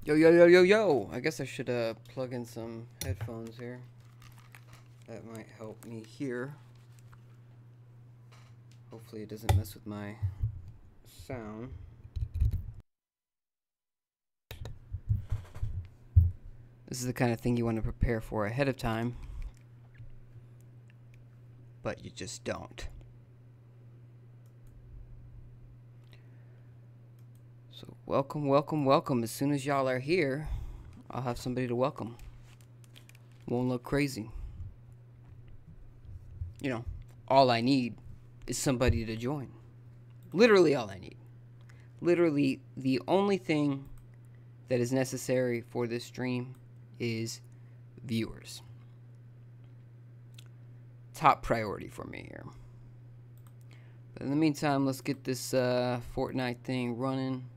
Yo, yo, yo, yo, yo. I guess I should plug in some headphones here. That might help me hear. Hopefully it doesn't mess with my sound. This is the kind of thing you want to prepare for ahead of time, but you just don't. So welcome, welcome, welcome. As soon as y'all are here, I'll have somebody to welcome. Won't look crazy. You know, all I need is somebody to join. Literally all I need. Literally the only thing that is necessary for this stream is viewers. Top priority for me here. But in the meantime, let's get this Fortnite thing running.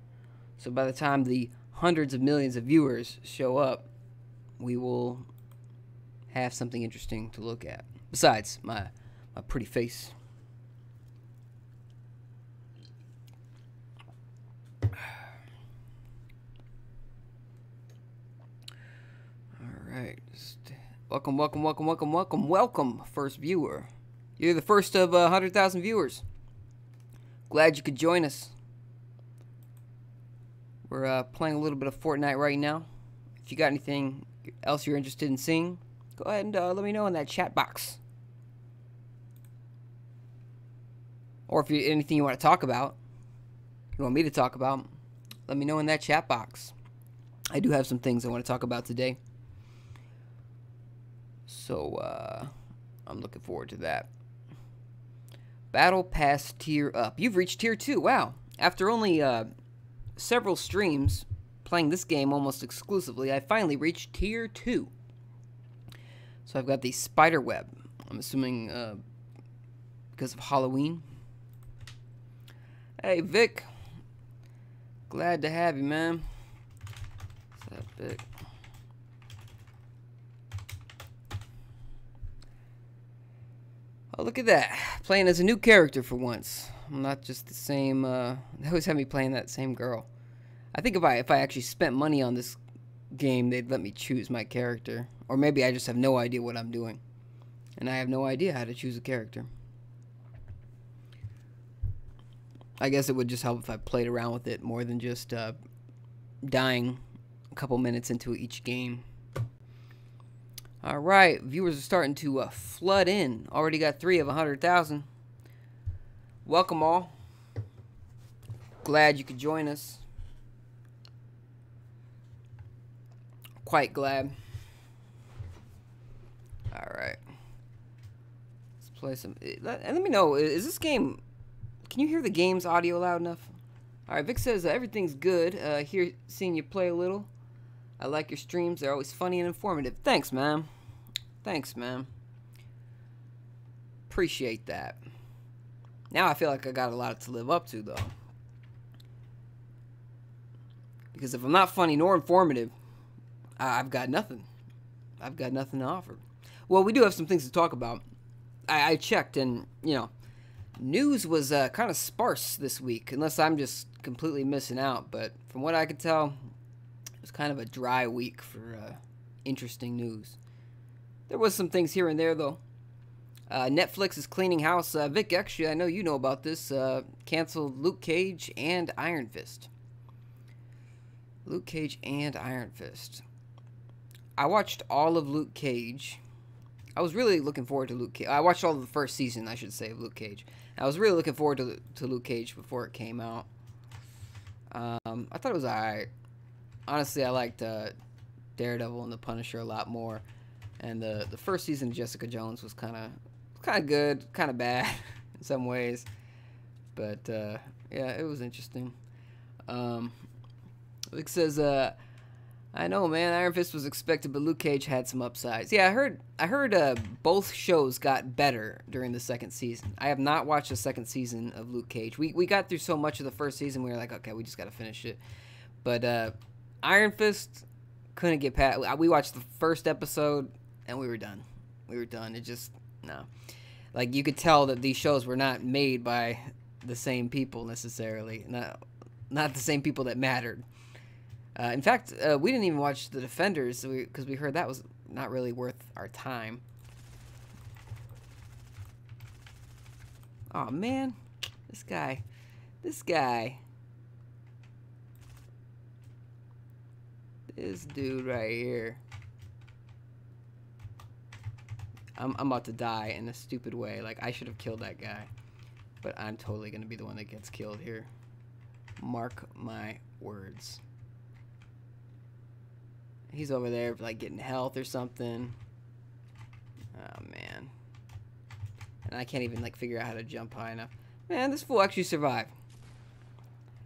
So by the time the hundreds of millions of viewers show up, we will have something interesting to look at. Besides my pretty face. Alright. Welcome, welcome, welcome, welcome, welcome, welcome, first viewer. You're the first of 100,000 viewers. Glad you could join us. We're playing a little bit of Fortnite right now. If you got anything else you're interested in seeing, go ahead and let me know in that chat box. Or if you anything you want to talk about, you want me to talk about, let me know in that chat box. I do have some things I want to talk about today. So, I'm looking forward to that. Battle Pass tier up. You've reached tier 2. Wow. After only several streams playing this game almost exclusively, I finally reached tier 2. So I've got the spider web. I'm assuming because of Halloween. Hey, Vic. Glad to have you, man. What's up, Vic? Oh, look at that. Playing as a new character for once. I'm not just the same, they always have me playing that same girl. I think if I actually spent money on this game, they'd let me choose my character. Or maybe I just have no idea what I'm doing. And I have no idea how to choose a character. I guess it would just help if I played around with it more than just dying a couple minutes into each game. Alright, viewers are starting to flood in. Already got 3 of 100,000. Welcome all. Glad you could join us. Quite glad. Alright. Let's play some. And let me know, is this game. Can you hear the game's audio loud enough? Alright, Vic says everything's good. Here, seeing you play a little. I like your streams. They're always funny and informative. Thanks, man. Thanks, man. Appreciate that. Now I feel like I got a lot to live up to, though. Because if I'm not funny nor informative, I've got nothing. I've got nothing to offer. Well, we do have some things to talk about. I checked, and, you know, news was kind of sparse this week, unless I'm just completely missing out. But from what I could tell, it was kind of a dry week for interesting news. There was some things here and there, though. Netflix is cleaning house. Vic, actually, I know you know about this. Canceled Luke Cage and Iron Fist. Luke Cage and Iron Fist. I watched all of Luke Cage. I was really looking forward to Luke Cage. I watched all of the first season, I should say, of Luke Cage. I was really looking forward to Luke Cage before it came out. I thought it was alright. Honestly, I liked Daredevil and the Punisher a lot more. And the first season of Jessica Jones was kind of good, kind of bad in some ways. But yeah, it was interesting. Luke says, I know, man, Iron Fist was expected, but Luke Cage had some upsides. Yeah, I heard both shows got better during the second season. I have not watched the second season of Luke Cage. We got through so much of the first season, we were like, okay, we just got to finish it. But Iron Fist couldn't get past. We watched the first episode, and we were done. It just, no. Like, you could tell that these shows were not made by the same people necessarily. Not the same people that mattered. In fact, we didn't even watch The Defenders because we heard that was not really worth our time. Oh man, this guy. This dude right here. I'm about to die in a stupid way. Like, I should have killed that guy. But I'm totally going to be the one that gets killed here. Mark my words. He's over there, like, getting health or something. Oh, man. And I can't even, like, figure out how to jump high enough. Man, this fool actually survived.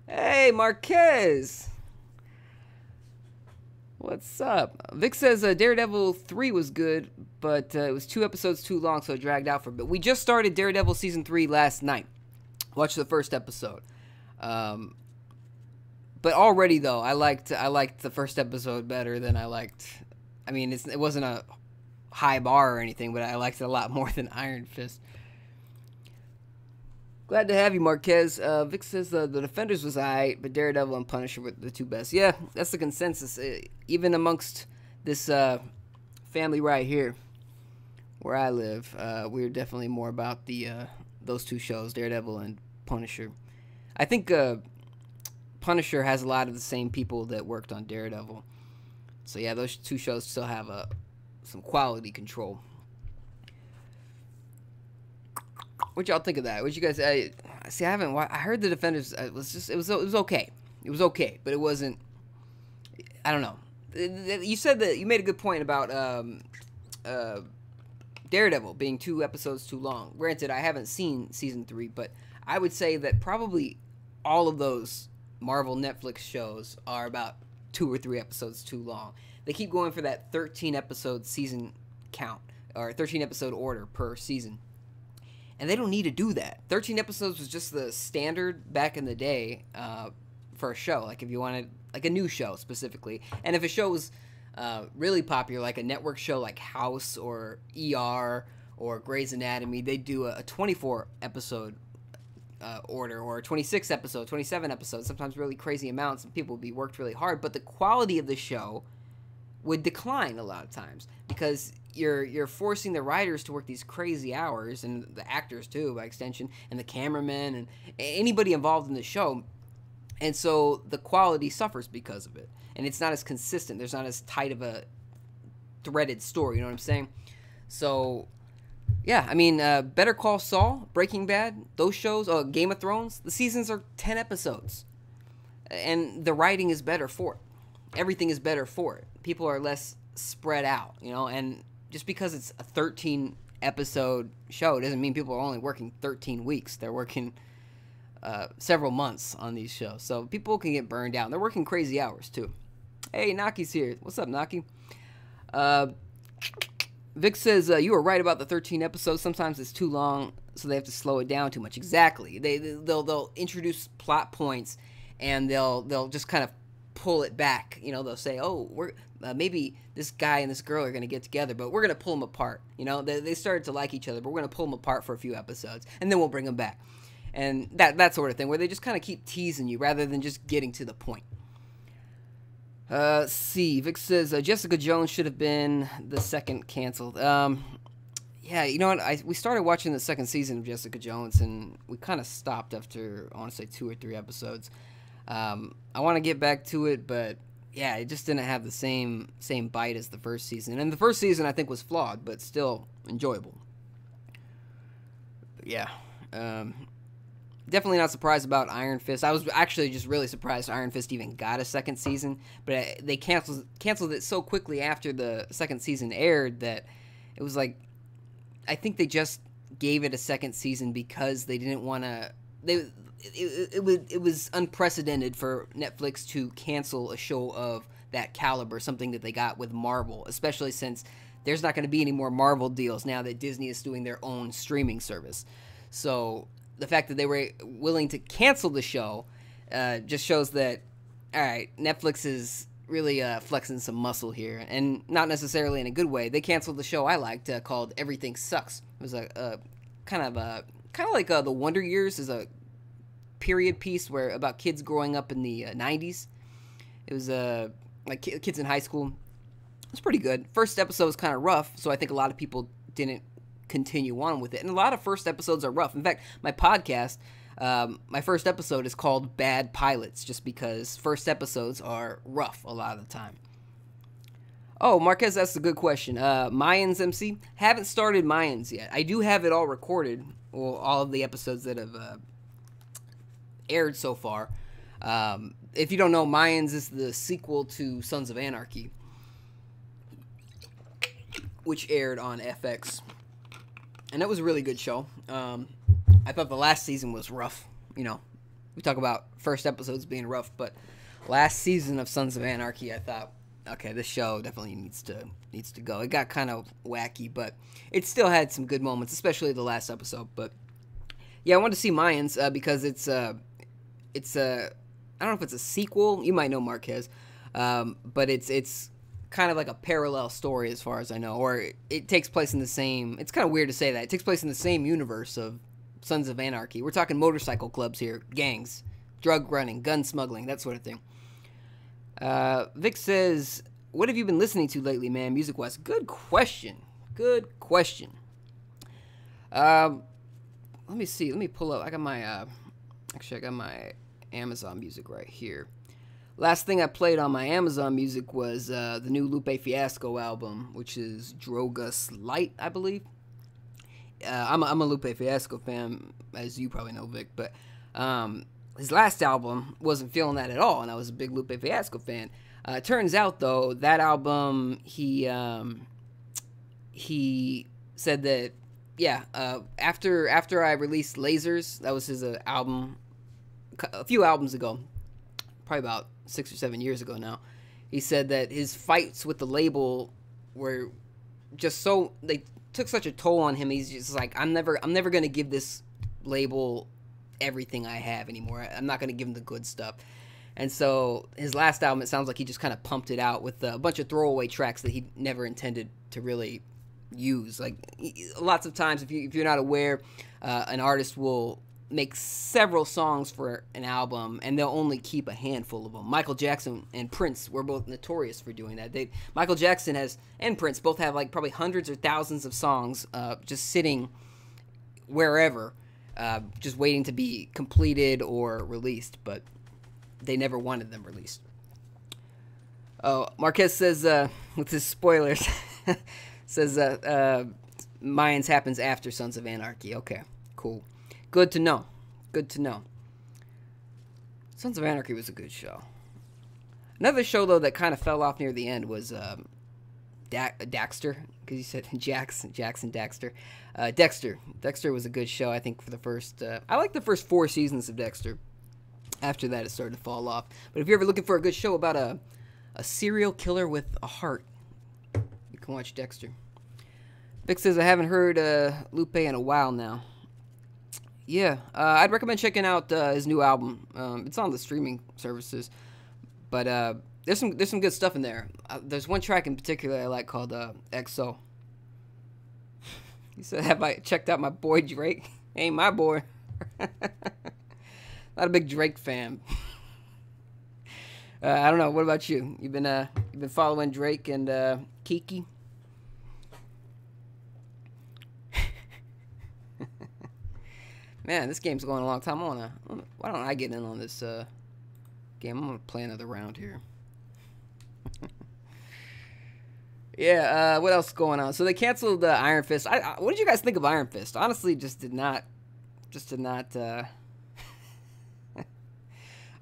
Hey, Marquez! What's up? Vic says Daredevil 3 was good, but it was 2 episodes too long, so it dragged out for a bit. We just started Daredevil Season 3 last night. Watched the first episode. But already, though, I liked the first episode better than I liked... I mean, it wasn't a high bar or anything, but I liked it a lot more than Iron Fist. Glad to have you, Marquez. Vic says the Defenders was alright, but Daredevil and Punisher were the 2 best. Yeah, that's the consensus. Even amongst this family right here, where I live, we're definitely more about those 2 shows, Daredevil and Punisher. I think Punisher has a lot of the same people that worked on Daredevil. So yeah, those 2 shows still have some quality control. What y'all think of that? What you guys? See, I haven't. I heard The Defenders. It was okay. It was okay, but it wasn't. I don't know. You said that you made a good point about Daredevil being 2 episodes too long. Granted, I haven't seen season 3, but I would say that probably all of those Marvel Netflix shows are about 2 or 3 episodes too long. They keep going for that 13 episode season count or 13 episode order per season. And they don't need to do that. 13 episodes was just the standard back in the day for a show. Like if you wanted, like a new show specifically. And if a show was really popular, like a network show like House or ER or Grey's Anatomy, they'd do a 24 episode order or 26 episodes, 27 episodes, sometimes really crazy amounts, and people would be worked really hard. But the quality of the show would decline a lot of times because you're forcing the writers to work these crazy hours, and the actors too by extension, and the cameramen and anybody involved in the show, and so the quality suffers because of it, and it's not as consistent. There's not as tight of a threaded story, you know what I'm saying? So yeah, I mean, Better Call Saul, Breaking Bad, those shows, Game of Thrones, the seasons are 10 episodes, and the writing is better for it. Everything is better for it. People are less spread out, you know, and just because it's a 13 episode show doesn't mean people are only working 13 weeks. They're working several months on these shows. So people can get burned out. They're working crazy hours too. Hey, Naki's here. What's up, Naki? Vic says, you were right about the 13 episodes. Sometimes it's too long, so they have to slow it down too much. Exactly. They'll introduce plot points, and they'll just kind of pull it back. You know, they'll say, oh, we're maybe this guy and this girl are going to get together, but we're going to pull them apart. You know, they started to like each other, but we're going to pull them apart for a few episodes, and then we'll bring them back. And that sort of thing, where they just kind of keep teasing you rather than just getting to the point. See, Vic says, Jessica Jones should have been the second canceled. Yeah, you know what? We started watching the second season of Jessica Jones, and we kind of stopped after, I want to say, 2 or 3 episodes. I want to get back to it, but yeah, it just didn't have the same bite as the first season. And the first season, I think, was flawed, but still enjoyable. But yeah, definitely not surprised about Iron Fist. I was actually just really surprised Iron Fist even got a second season, but they canceled it so quickly after the second season aired that it was like, I think they just gave it a second season because they didn't want to. It was unprecedented for Netflix to cancel a show of that caliber, something that they got with Marvel, especially since there's not going to be any more Marvel deals now that Disney is doing their own streaming service. So the fact that they were willing to cancel the show just shows that, all right, Netflix is really flexing some muscle here, and not necessarily in a good way. They canceled the show I liked called Everything Sucks. It was a kind of like The Wonder Years is a period piece about kids growing up in the 90s, It was like kids in high school. It's pretty good. First episode was kind of rough, so I think a lot of people didn't continue on with it. And a lot of first episodes are rough. In fact, my podcast, my first episode is called Bad Pilots, just because first episodes are rough a lot of the time. Oh, Marquez, that's a good question. Mayans MC? Haven't started Mayans yet. I do have it all recorded, well, all of the episodes that have aired so far. If you don't know, Mayans is the sequel to Sons of Anarchy, which aired on FX. And that was a really good show. I thought the last season was rough. You know, we talk about first episodes being rough, but last season of Sons of Anarchy, I thought, okay, this show definitely needs to go. It got kind of wacky, but it still had some good moments, especially the last episode. But yeah, I wanted to see Mayans because it's I don't know if it's a sequel. You might know Marquez, but it's kind of like a parallel story as far as I know, or it takes place in the same. It's kind of weird to say that it takes place in the same universe of Sons of Anarchy. We're talking motorcycle clubs here, gangs, drug running, gun smuggling, that sort of thing. Vic says, what have you been listening to lately, man, music-wise? Good question. Good question. Let me see. Let me pull up. I got my, actually, I got my Amazon music right here. Last thing I played on my Amazon music was the new Lupe Fiasco album, which is Drogas Light, I believe. I'm a Lupe Fiasco fan, as you probably know, Vic, but his last album wasn't feeling that at all, and I was a big Lupe Fiasco fan. Turns out, though, that album, he said that, yeah, after I released Lasers, that was his album, a few albums ago, probably about 6 or 7 years ago now, he said that his fights with the label were just so, they took such a toll on him. He's just like, I'm never going to give this label everything I have anymore. I'm not going to give him the good stuff. And so his last album, it sounds like he just kind of pumped it out with a bunch of throwaway tracks that he never intended to really use. Like, lots of times, if you're not aware, an artist will make several songs for an album, and they'll only keep a handful of them. Michael Jackson and Prince were both notorious for doing that. Michael Jackson and Prince both have like probably hundreds or thousands of songs just sitting wherever, just waiting to be completed or released, but they never wanted them released. Oh, Marquez says, with his spoilers, says Mayans happens after Sons of Anarchy. Okay, cool. Good to know. Good to know. Sons of Anarchy was a good show. Another show, though, that kind of fell off near the end was Daxter, because you said Jackson Daxter. Dexter. Dexter was a good show, I think, for the first... I like the first 4 seasons of Dexter. After that, it started to fall off. But if you're ever looking for a good show about a serial killer with a heart, you can watch Dexter. Vic says, I haven't heard Lupe in a while now. Yeah, I'd recommend checking out his new album. It's on the streaming services, but there's some good stuff in there. There's one track in particular I like called XO. He said, have I checked out my boy Drake? Ain't my boy. Not a big Drake fan. I don't know. What about you? You've been following Drake and Kiki? Man, this game's going a long time. Why don't I get in on this game? I'm gonna play another round here. Yeah. What else is going on? So they canceled Iron Fist. What did you guys think of Iron Fist? Honestly, just did not.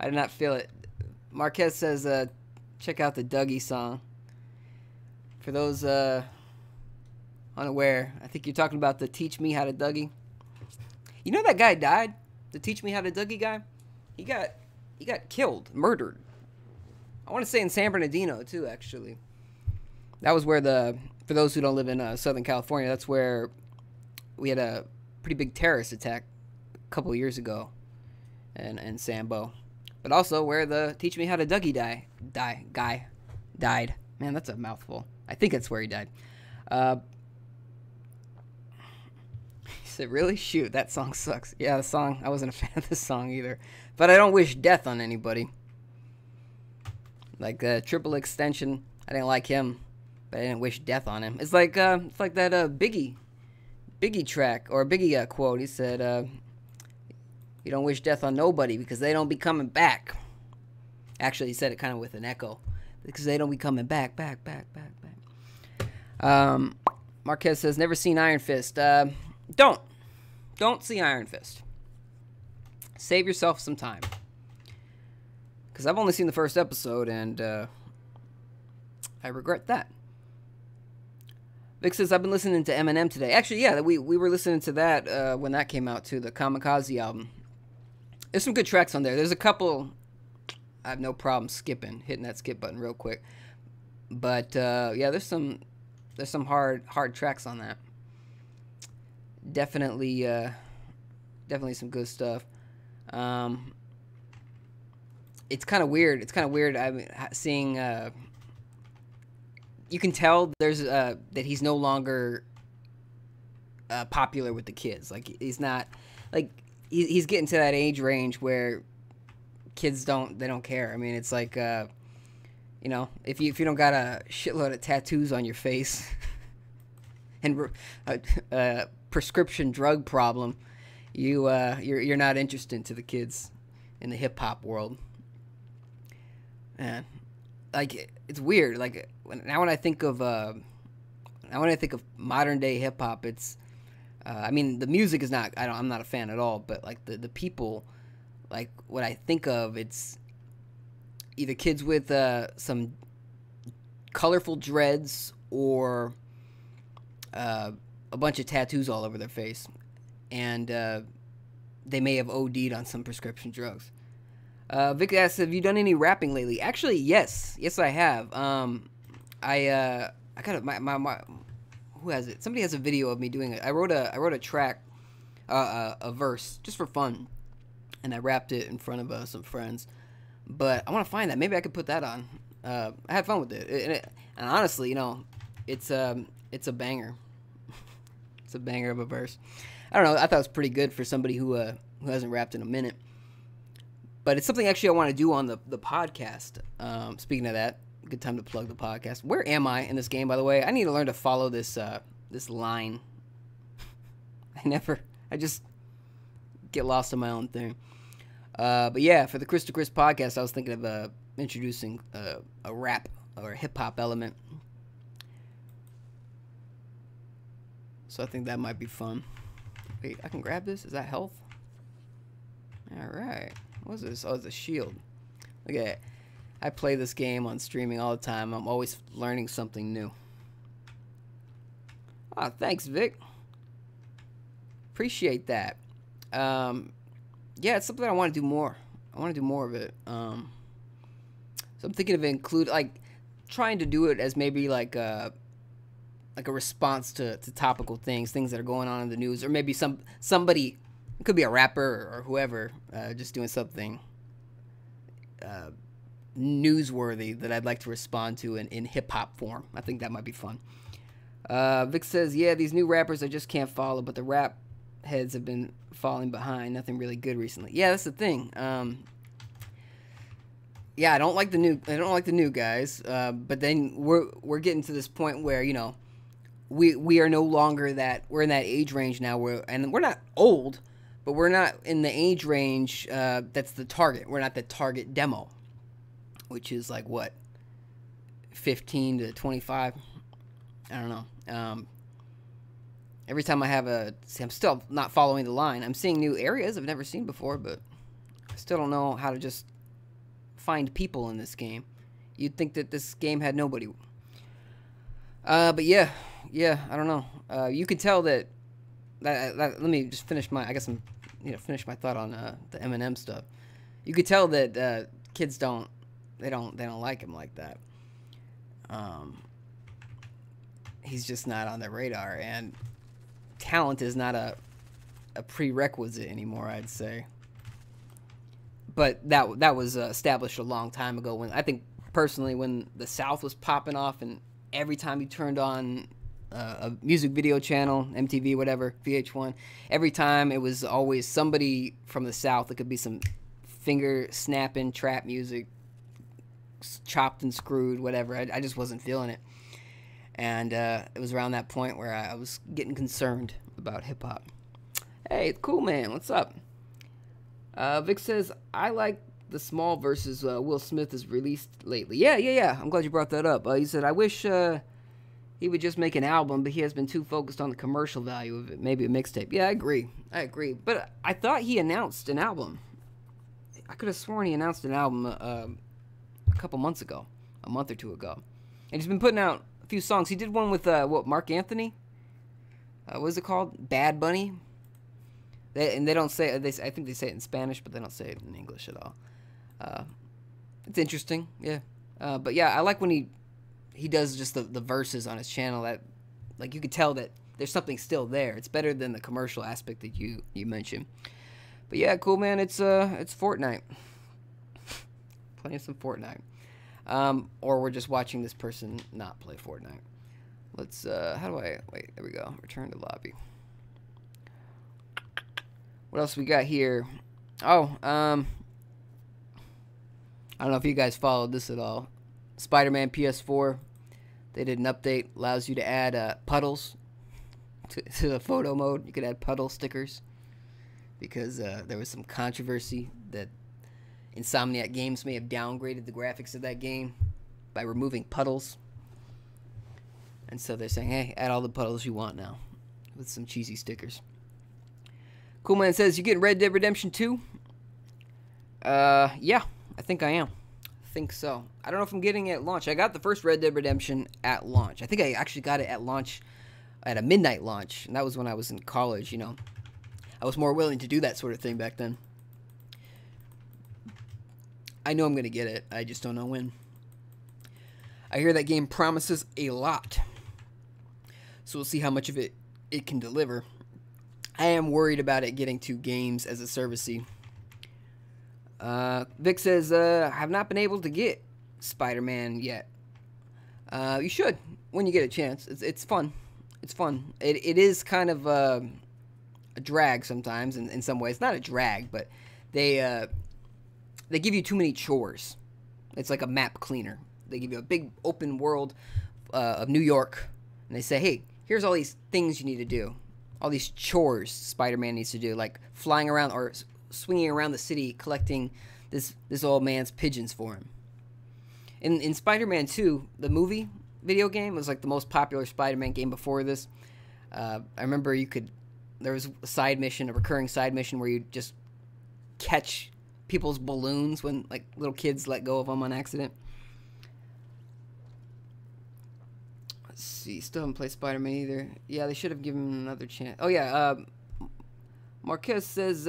I did not feel it. Marquez says, check out the Dougie song. For those unaware, I think you're talking about the Teach Me How to Dougie. You know that guy died? The Teach Me How to Dougie guy? He got killed, murdered. I want to say in San Bernardino, too, actually. That was where for those who don't live in Southern California, that's where we had a pretty big terrorist attack a couple of years ago in Sambo. But also where the Teach Me How to Dougie guy died. Man, that's a mouthful. I think that's where he died. He said, really? Shoot, that song sucks. Yeah, the song, I wasn't a fan of this song either. But I don't wish death on anybody. Like Triple Extension, I didn't like him, but I didn't wish death on him. It's like that Biggie track, or Biggie quote. He said, "You don't wish death on nobody because they don't be coming back." Actually, he said it kind of with an echo, because they don't be coming back. Marquette says, "Never seen Iron Fist." Don't see Iron Fist. Save yourself some time, because I've only seen the first episode, and I regret that. Vic says, "I've been listening to Eminem today." Actually, yeah, we were listening to that when that came out too, the Kamikaze album. There's some good tracks on there. There's a couple I have no problem hitting that skip button real quick. But yeah, there's some hard tracks on that. Definitely some good stuff. It's kind of weird. I mean, seeing. You can tell there's that he's no longer popular with the kids. Like, he's not, like, he's getting to that age range where kids don't care. I mean, it's like, you know, if you don't got a shitload of tattoos on your face and a prescription drug problem, you're not interesting to the kids in the hip hop world. Man, like, it's weird. Like, when I think of modern day hip hop, it's I mean, the music is not, I'm not a fan at all, but like the people, like, what I think of, it's either kids with some colorful dreads or a bunch of tattoos all over their face, and they may have OD'd on some prescription drugs. Vic asks, "Have you done any rapping lately?" Actually, yes, I have. I got my who has it? Somebody has a video of me doing it. I wrote a track, a verse, just for fun, and I rapped it in front of some friends. But I want to find that. Maybe I could put that on. I had fun with it, and honestly, you know, it's a banger. It's a banger of a verse. I don't know. I thought it was pretty good for somebody who hasn't rapped in a minute. But it's something actually I want to do on the podcast. Speaking of that, good time to plug the podcast. Where am I in this game, by the way? I need to learn to follow this line. I just get lost in my own thing. But yeah, for the Chris to Chris podcast, I was thinking of introducing a rap or a hip-hop element. So I think that might be fun. Wait, I can grab this? Is that health? Alright. What is this? Oh, it's a shield. Look at it. I play this game on streaming all the time. I'm always learning something new. Oh, thanks, Vic. Appreciate that. Yeah, it's something I want to do more. I want to do more of it. So I'm thinking of trying to do it as maybe like a response to topical things that are going on in the news, or maybe somebody. It could be a rapper or whoever, just doing something newsworthy that I'd like to respond to in hip-hop form. I think that might be fun. Vic says, "Yeah, these new rappers I just can't follow, but the rap heads have been falling behind. Nothing really good recently." Yeah, that's the thing. Yeah, I don't like the new guys. But then we're getting to this point where, you know, we are no longer we're in that age range now and we're not old. But we're not in the age range that's the target. We're not the target demo, which is like, what, 15 to 25? I don't know. Every time I'm still not following the line. I'm seeing new areas I've never seen before, but I still don't know how to just find people in this game. You'd think that this game had nobody. But yeah, I don't know. You can tell that let me just finish my. I guess I'm, finish my thought on the Eminem stuff. You could tell that kids don't like him like that. He's just not on their radar, and talent is not a prerequisite anymore, I'd say. But that was established a long time ago. When I think personally, when the South was popping off, and every time you turned on a music video channel, MTV, whatever, VH1, every time it was always somebody from the South. It could be some finger snapping trap music, chopped and screwed, whatever. I just wasn't feeling it. And it was around that point where I was getting concerned about hip-hop. Hey, cool, man. What's up? Vic says, I like the small versus Will Smith is released lately. Yeah. I'm glad you brought that up. He said, I wish he would just make an album, but he has been too focused on the commercial value of it. Maybe a mixtape. Yeah, I agree. But I thought he announced an album. I could have sworn he announced an album a couple months ago. A month or two ago. And he's been putting out a few songs. He did one with, Mark Anthony? What is it called? Bad Bunny? They don't say it. I think they say it in Spanish, but they don't say it in English at all. It's interesting, yeah. But yeah, I like when he does just the verses on his channel. That, like, you could tell that there's something still there. It's better than the commercial aspect that you mentioned. But yeah, cool, man. It's Fortnite. Playing some Fortnite. Or we're just watching this person not play Fortnite. Let's how do I wait? There we go. Return to lobby. What else we got here? Oh, I don't know if you guys followed this at all. Spider-Man PS4, they did an update. Allows you to add puddles to the photo mode. You could add puddle stickers because there was some controversy that Insomniac Games may have downgraded the graphics of that game by removing puddles. And so they're saying, hey, add all the puddles you want now with some cheesy stickers. Cool Man says, you getting Red Dead Redemption 2? Yeah, I think I am. I think so. I don't know if I'm getting it at launch. I got the first Red Dead Redemption at launch. I think I actually got it at launch, at a midnight launch, and that was when I was in college, you know. I was more willing to do that sort of thing back then. I know I'm going to get it. I just don't know when. I hear that game promises a lot. So we'll see how much of it can deliver. I am worried about it getting to games as a servicey. Vic says, I have not been able to get Spider-Man yet. You should, when you get a chance. It's fun. It's fun. It is kind of a drag sometimes, in some ways. Not a drag, but they give you too many chores. It's like a map cleaner. They give you a big open world of New York, and they say, hey, here's all these things you need to do. All these chores Spider-Man needs to do, like flying around or swinging around the city collecting this old man's pigeons for him. In Spider-Man 2, the movie video game was like the most popular Spider-Man game before this. I remember there was a recurring side mission where you just catch people's balloons when like little kids let go of them on accident. Let's see, still haven't played Spider-Man either. Yeah, they should have given him another chance. Oh yeah, Marquette says,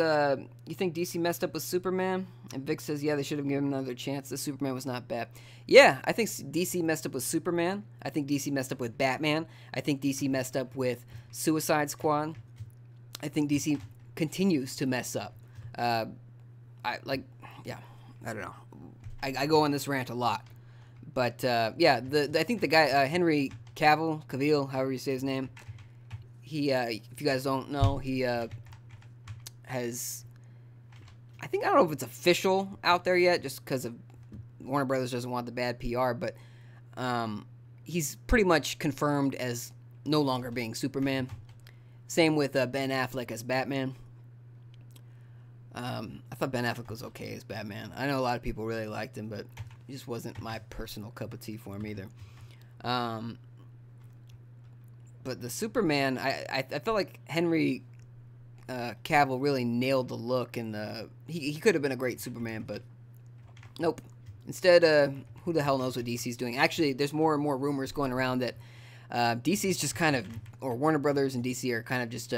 you think DC messed up with Superman? And Vic says, yeah, they should have given him another chance. The Superman was not bad. Yeah, I think DC messed up with Superman. I think DC messed up with Batman. I think DC messed up with Suicide Squad. I think DC continues to mess up. I don't know. I go on this rant a lot. But, yeah, I think the guy, Henry Cavill, however you say his name, he, if you guys don't know, he, has, I don't know if it's official out there yet, just because of Warner Brothers doesn't want the bad PR, but he's pretty much confirmed as no longer being Superman. Same with Ben Affleck as Batman. I thought Ben Affleck was okay as Batman. I know a lot of people really liked him, but he just wasn't my personal cup of tea for him either. But the Superman, I felt like Henry Cavill really nailed the look, and he could have been a great Superman, but nope. Instead, who the hell knows what DC's doing? Actually, there's more and more rumors going around that DC's just kind of, or Warner Brothers and DC are kind of just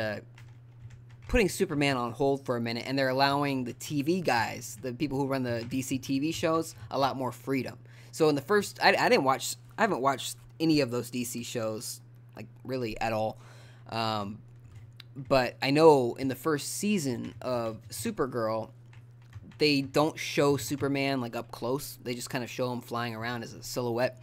putting Superman on hold for a minute, and they're allowing the TV guys, the people who run the DC TV shows, a lot more freedom. So in the first, I haven't watched any of those DC shows, like, really at all. But I know in the first season of Supergirl, they don't show Superman, like, up close. They just kind of show him flying around as a silhouette.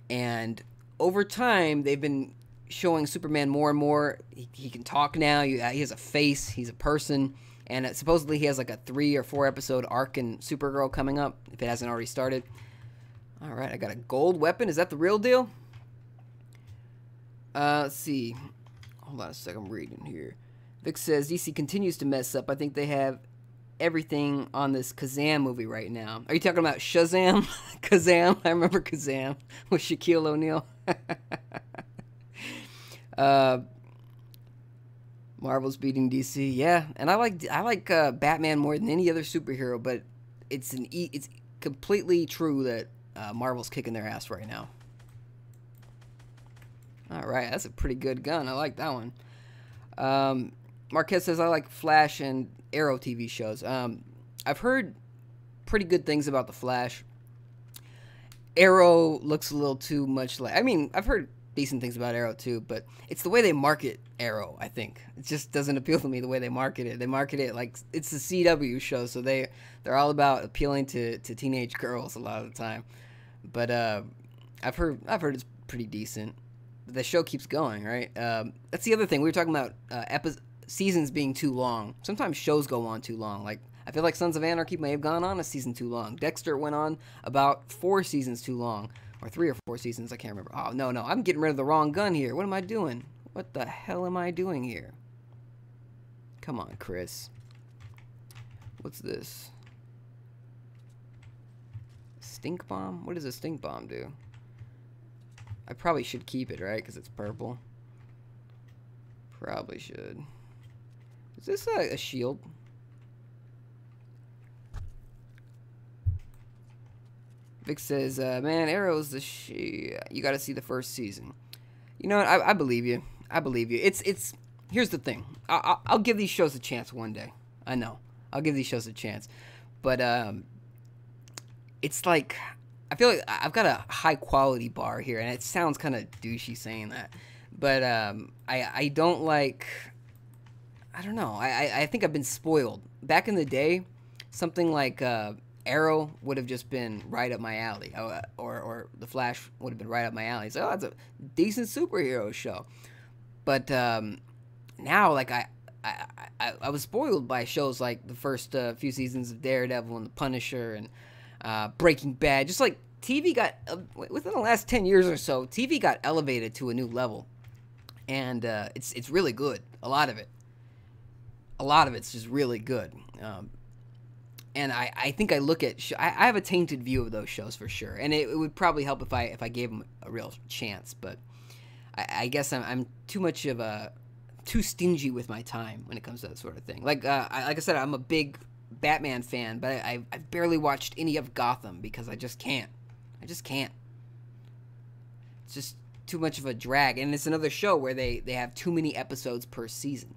And over time, they've been showing Superman more and more. He can talk now. He has a face. He's a person. And supposedly he has, like, a 3 or 4 episode arc in Supergirl coming up, if it hasn't already started. All right, I got a gold weapon. Is that the real deal? Let's see. Hold on a second. I'm reading here. Vic says DC continues to mess up. I think they have everything on this Kazam movie right now. Are you talking about Shazam? Kazam? I remember Kazam with Shaquille O'Neal. Marvel's beating DC. Yeah, and I like Batman more than any other superhero, but it's completely true that Marvel's kicking their ass right now. All right, that's a pretty good gun. I like that one. Marquette says, I like Flash and Arrow TV shows. I've heard pretty good things about the Flash. Arrow looks a little too much like... I mean, I've heard decent things about Arrow too, but it's the way they market Arrow, I think. It just doesn't appeal to me the way they market it. They market it like it's a CW show, so they're all about appealing to teenage girls a lot of the time. But I've heard it's pretty decent. The show keeps going, right? That's the other thing. We were talking about seasons being too long. Sometimes shows go on too long. Like, I feel like Sons of Anarchy may have gone on a season too long. Dexter went on about 4 seasons too long. Or 3 or 4 seasons, I can't remember. Oh, no, I'm getting rid of the wrong gun here. What am I doing? What the hell am I doing here? Come on, Chris. What's this? Stink bomb? What does a stink bomb do? I probably should keep it, right? Because it's purple. Probably should. Is this a shield? Vic says, man, Arrow's the shit. You got to see the first season. You know what? I believe you. I believe you. It's. Here's the thing. I'll give these shows a chance one day. I know. I'll give these shows a chance. But it's like, I feel like I've got a high quality bar here, and it sounds kind of douchey saying that. But I don't like, I don't know. I think I've been spoiled. Back in the day, something like Arrow would have just been right up my alley, or The Flash would have been right up my alley. So, it's a decent superhero show. But now, like, I was spoiled by shows like the first few seasons of Daredevil and The Punisher and Breaking Bad. Just like TV got, within the last 10 years or so, TV got elevated to a new level. And it's really good. A lot of it's just really good. And I think I look at I have a tainted view of those shows for sure, and it would probably help if I gave them a real chance. But I guess I'm too stingy with my time when it comes to that sort of thing. Like I said, I'm a big Batman fan, but I've barely watched any of Gotham because I just can't. It's just too much of a drag, and it's another show where they have too many episodes per season.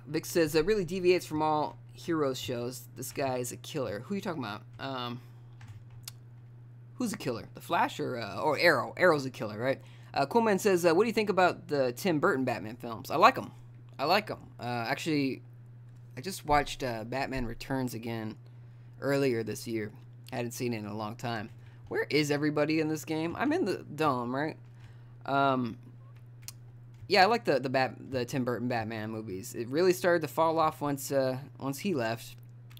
Vic says, it really deviates from all heroes shows. This guy is a killer. Who are you talking about? Who's a killer? The Flash or Arrow? Arrow's a killer, right? Coolman says, what do you think about the Tim Burton Batman films? I like them. Actually, I just watched Batman Returns again earlier this year. I hadn't seen it in a long time. Where is everybody in this game? I'm in the dome, right? Yeah, I like the Tim Burton Batman movies. It really started to fall off once he left.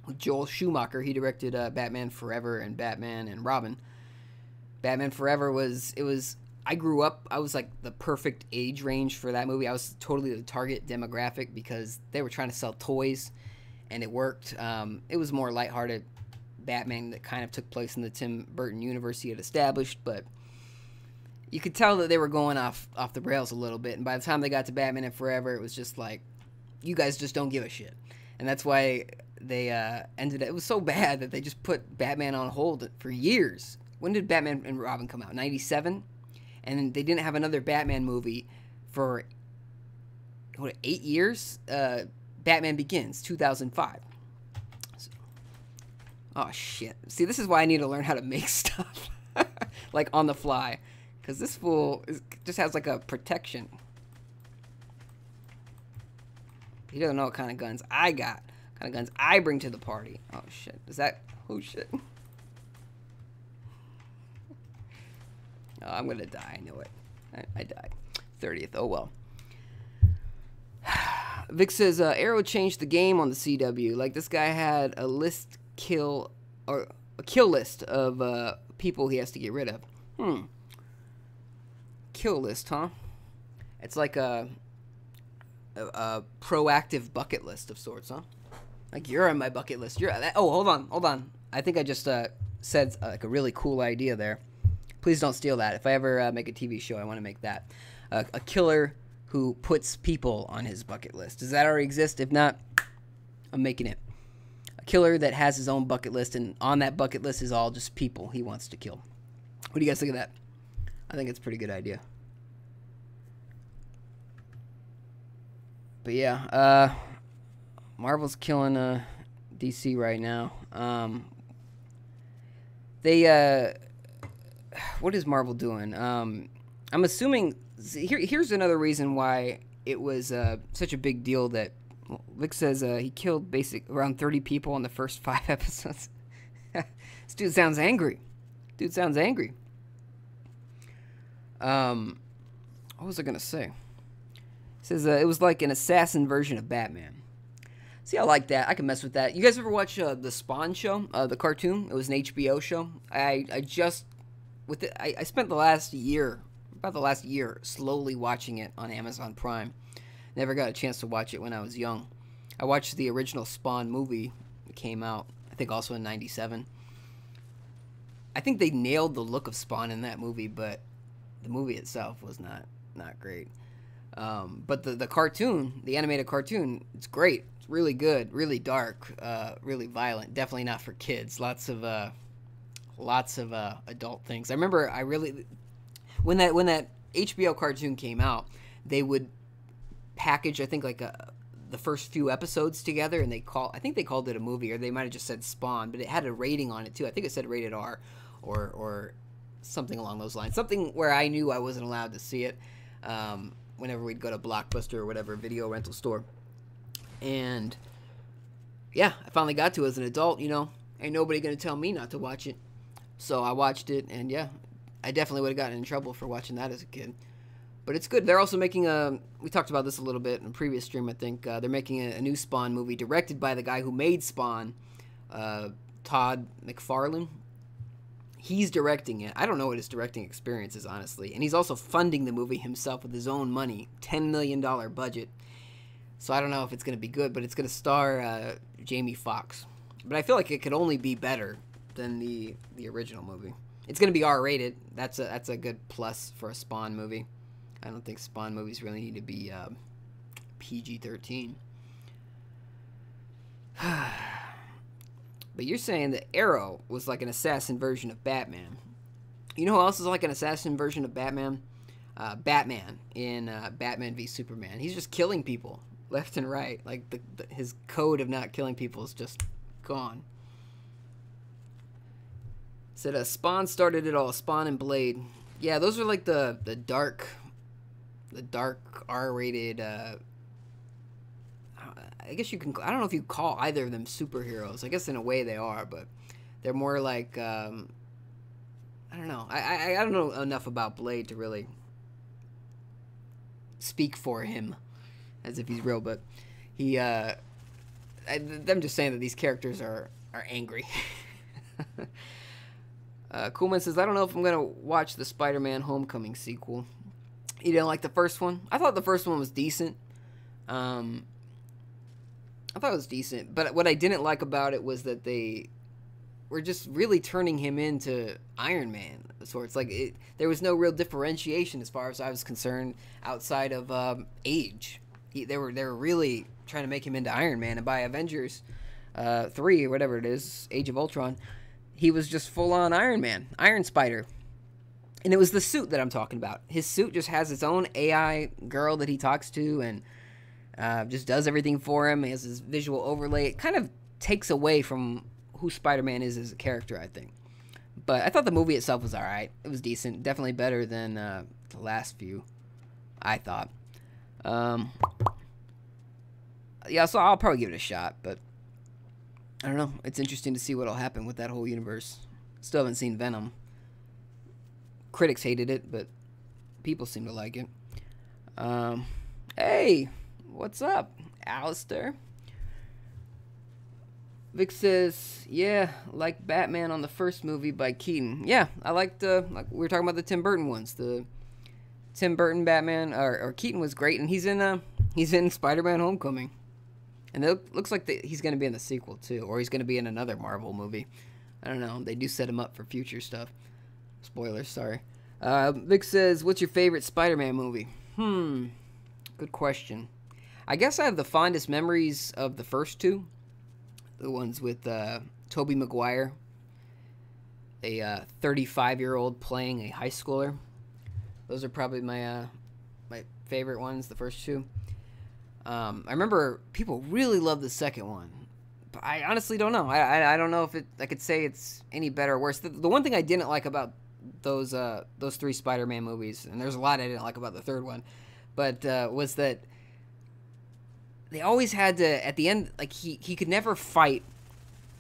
With Joel Schumacher, he directed Batman Forever and Batman and Robin. Batman Forever I grew up, I was like the perfect age range for that movie. I was totally the target demographic because they were trying to sell toys, and it worked. It was more lighthearted Batman that kind of took place in the Tim Burton universe he had established, but you could tell that they were going off the rails a little bit, and by the time they got to Batman and Forever, it was just like, you guys just don't give a shit. And that's why they it was so bad that they just put Batman on hold for years. When did Batman and Robin come out? 97? And they didn't have another Batman movie for 8 years? Batman Begins, 2005. Oh, shit. See, this is why I need to learn how to make stuff. Like, on the fly. Because this fool just has, like, a protection. He doesn't know what kind of guns I got. What kind of guns I bring to the party. Oh, shit. Is that... Oh, shit. Oh, I'm going to die. I know it. I died. 30th. Oh, well. Vic says, Arrow changed the game on the CW. Like, this guy had a list kill or a kill list of people he has to get rid of. Kill list, huh? It's like a proactive bucket list of sorts, huh? Like, you're on my bucket list. Oh, hold on. I think I just said like a really cool idea there. Please don't steal that. If I ever make a TV show, I want to make that a killer who puts people on his bucket list. Does that already exist? If not, I'm making it. A killer that has his own bucket list, and on that bucket list is all just people he wants to kill. What do you guys think of that? I think it's a pretty good idea. But yeah, Marvel's killing DC right now. What is Marvel doing? I'm assuming here's another reason why it was such a big deal that Vic says he killed around 30 people in the first 5 episodes. This dude sounds angry. What was I gonna say? He says it was like an assassin version of Batman. See, I like that. I can mess with that. You guys ever watch the Spawn show, the cartoon? It was an HBO show. I spent the last year slowly watching it on Amazon Prime. Never got a chance to watch it when I was young. I watched the original Spawn movie that came out, I think also in '97. I think they nailed the look of Spawn in that movie, but the movie itself was not great. But the cartoon, the animated cartoon, it's great. It's really good, really dark, really violent. Definitely not for kids. Lots of adult things. I remember when that HBO cartoon came out, they would package, I think, like the first few episodes together, and I think they called it a movie, or they might have just said Spawn, but it had a rating on it too. I think it said rated R or something along those lines. Something where I knew I wasn't allowed to see it. Whenever we'd go to Blockbuster or whatever video rental store. And yeah, I finally got to it as an adult, you know. Ain't nobody gonna tell me not to watch it. So I watched it, and yeah, I definitely would have gotten in trouble for watching that as a kid. But it's good. They're also making we talked about this a little bit in a previous stream, I think. They're making a new Spawn movie directed by the guy who made Spawn, Todd McFarlane. He's directing it. I don't know what his directing experience is, honestly. And he's also funding the movie himself with his own money. $10 million budget. So I don't know if it's going to be good, but it's going to star Jamie Foxx. But I feel like it could only be better than the original movie. It's going to be R-rated. That's a good plus for a Spawn movie. I don't think Spawn movies really need to be PG-13. But you're saying that Arrow was like an assassin version of Batman. You know who else is like an assassin version of Batman? Batman in Batman v Superman. He's just killing people left and right. Like his code of not killing people is just gone. Said Spawn started it all. Spawn and Blade. Yeah, those are like the dark R-rated. I guess you can. I don't know if you call either of them superheroes. I guess in a way they are, but they're more like. I don't know. I don't know enough about Blade to really speak for him, as if he's real. But he. I'm just saying that these characters are angry. Coolman says, I don't know if I'm gonna watch the Spider-Man Homecoming sequel. You didn't like the first one? I thought the first one was decent. I thought it was decent, but what I didn't like about it was that they were just really turning him into Iron Man. So it's like there was no real differentiation as far as I was concerned outside of age. They were really trying to make him into Iron Man, and by Avengers 3 or whatever it is, Age of Ultron, he was just full on Iron Man, Iron Spider. And it was the suit that I'm talking about. His suit just has its own AI girl that he talks to, and just does everything for him. He has his visual overlay. It kind of takes away from who Spider-Man is as a character, I think. But I thought the movie itself was alright. It was decent. Definitely better than the last few, I thought. Yeah, so I'll probably give it a shot, but I don't know. It's interesting to see what'll happen with that whole universe. Still haven't seen Venom. Critics hated it, but people seem to like it. Hey, what's up, Alistair? Vic says, yeah, like Batman on the first movie by Keaton. Yeah, I liked, like we were talking about the Tim Burton ones. The Tim Burton Batman, or Keaton was great, and he's in Spider-Man Homecoming. And it looks like he's going to be in the sequel, too, or he's going to be in another Marvel movie. I don't know. They do set him up for future stuff. Spoilers, sorry. Vic says, what's your favorite Spider-Man movie? Good question. I guess I have the fondest memories of the first two. The ones with Tobey Maguire, a 35-year-old playing a high schooler. Those are probably my favorite ones, the first two. I remember people really loved the second one. But I honestly don't know. I don't know if I could say it's any better or worse. The one thing I didn't like about those three Spider-Man movies, and there's a lot I didn't like about the third one, but was that they always had to, at the end, like he could never fight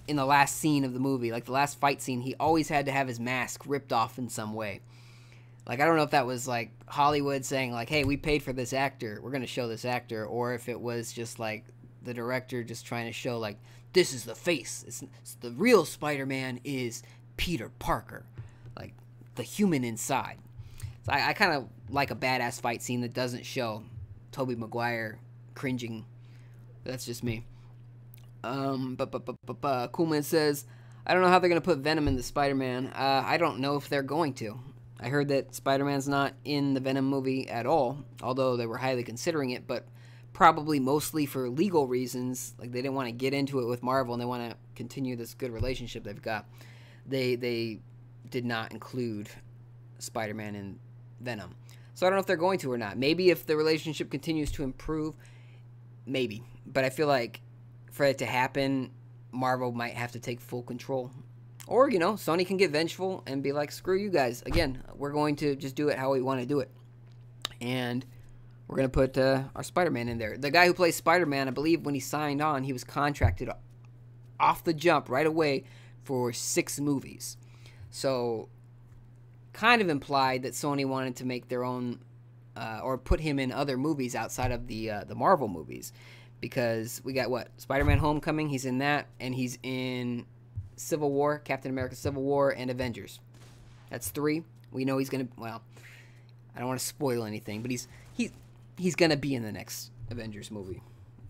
in the last scene of the movie. Like the last fight scene, he always had to have his mask ripped off in some way. Like, I don't know if that was like Hollywood saying like, hey, we paid for this actor, we're going to show this actor, or if it was just like the director just trying to show like, this is the face. It's the real Spider-Man is Peter Parker, like the human inside. So I kind of like a badass fight scene that doesn't show Tobey Maguire cringing. That's just me. Coolman says, I don't know how they're going to put Venom in the Spider-Man. I don't know if they're going to. I heard that Spider-Man's not in the Venom movie at all, although they were highly considering it, but probably mostly for legal reasons. Like, they didn't want to get into it with Marvel, and they want to continue this good relationship they've got. They did not include Spider-Man in Venom. So I don't know if they're going to or not. Maybe if the relationship continues to improve, maybe. But I feel like for it to happen, Marvel might have to take full control. Or, you know, Sony can get vengeful and be like, screw you guys. Again, we're going to just do it how we want to do it. And we're going to put our Spider-Man in there. The guy who plays Spider-Man, I believe when he signed on, he was contracted off the jump right away for 6 movies. So, kind of implied that Sony wanted to make their own, or put him in other movies outside of the Marvel movies. Because we got, what, Spider-Man Homecoming, he's in that, and he's in Civil War, Captain America Civil War, and Avengers. That's 3. We know he's going to, well, I don't want to spoil anything, but he's going to be in the next Avengers movie.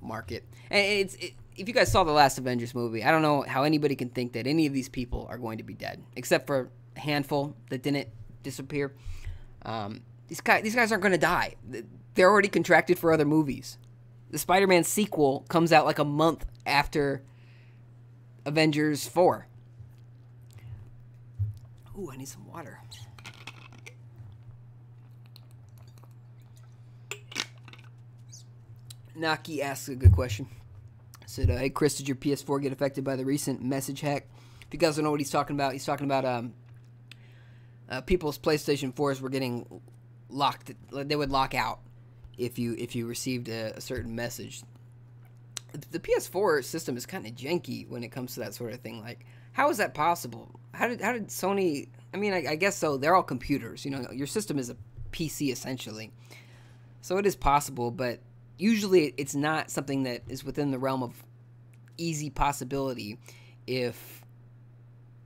Mark it. And if you guys saw the last Avengers movie, I don't know how anybody can think that any of these people are going to be dead, except for a handful that didn't disappear. These guys aren't going to die. They're already contracted for other movies. The Spider-Man sequel comes out like a month after Avengers 4. Ooh, I need some water. Naki asks a good question. Said, hey, Chris, did your PS4 get affected by the recent message hack? If you guys don't know what he's talking about, people's PlayStation 4s were getting locked. They would lock out if you received a certain message. The PS4 system is kind of janky when it comes to that sort of thing. Like, how is that possible? How did Sony? I mean, I guess so. They're all computers. You know, your system is a PC essentially, so it is possible. But usually, it's not something that is within the realm of easy possibility if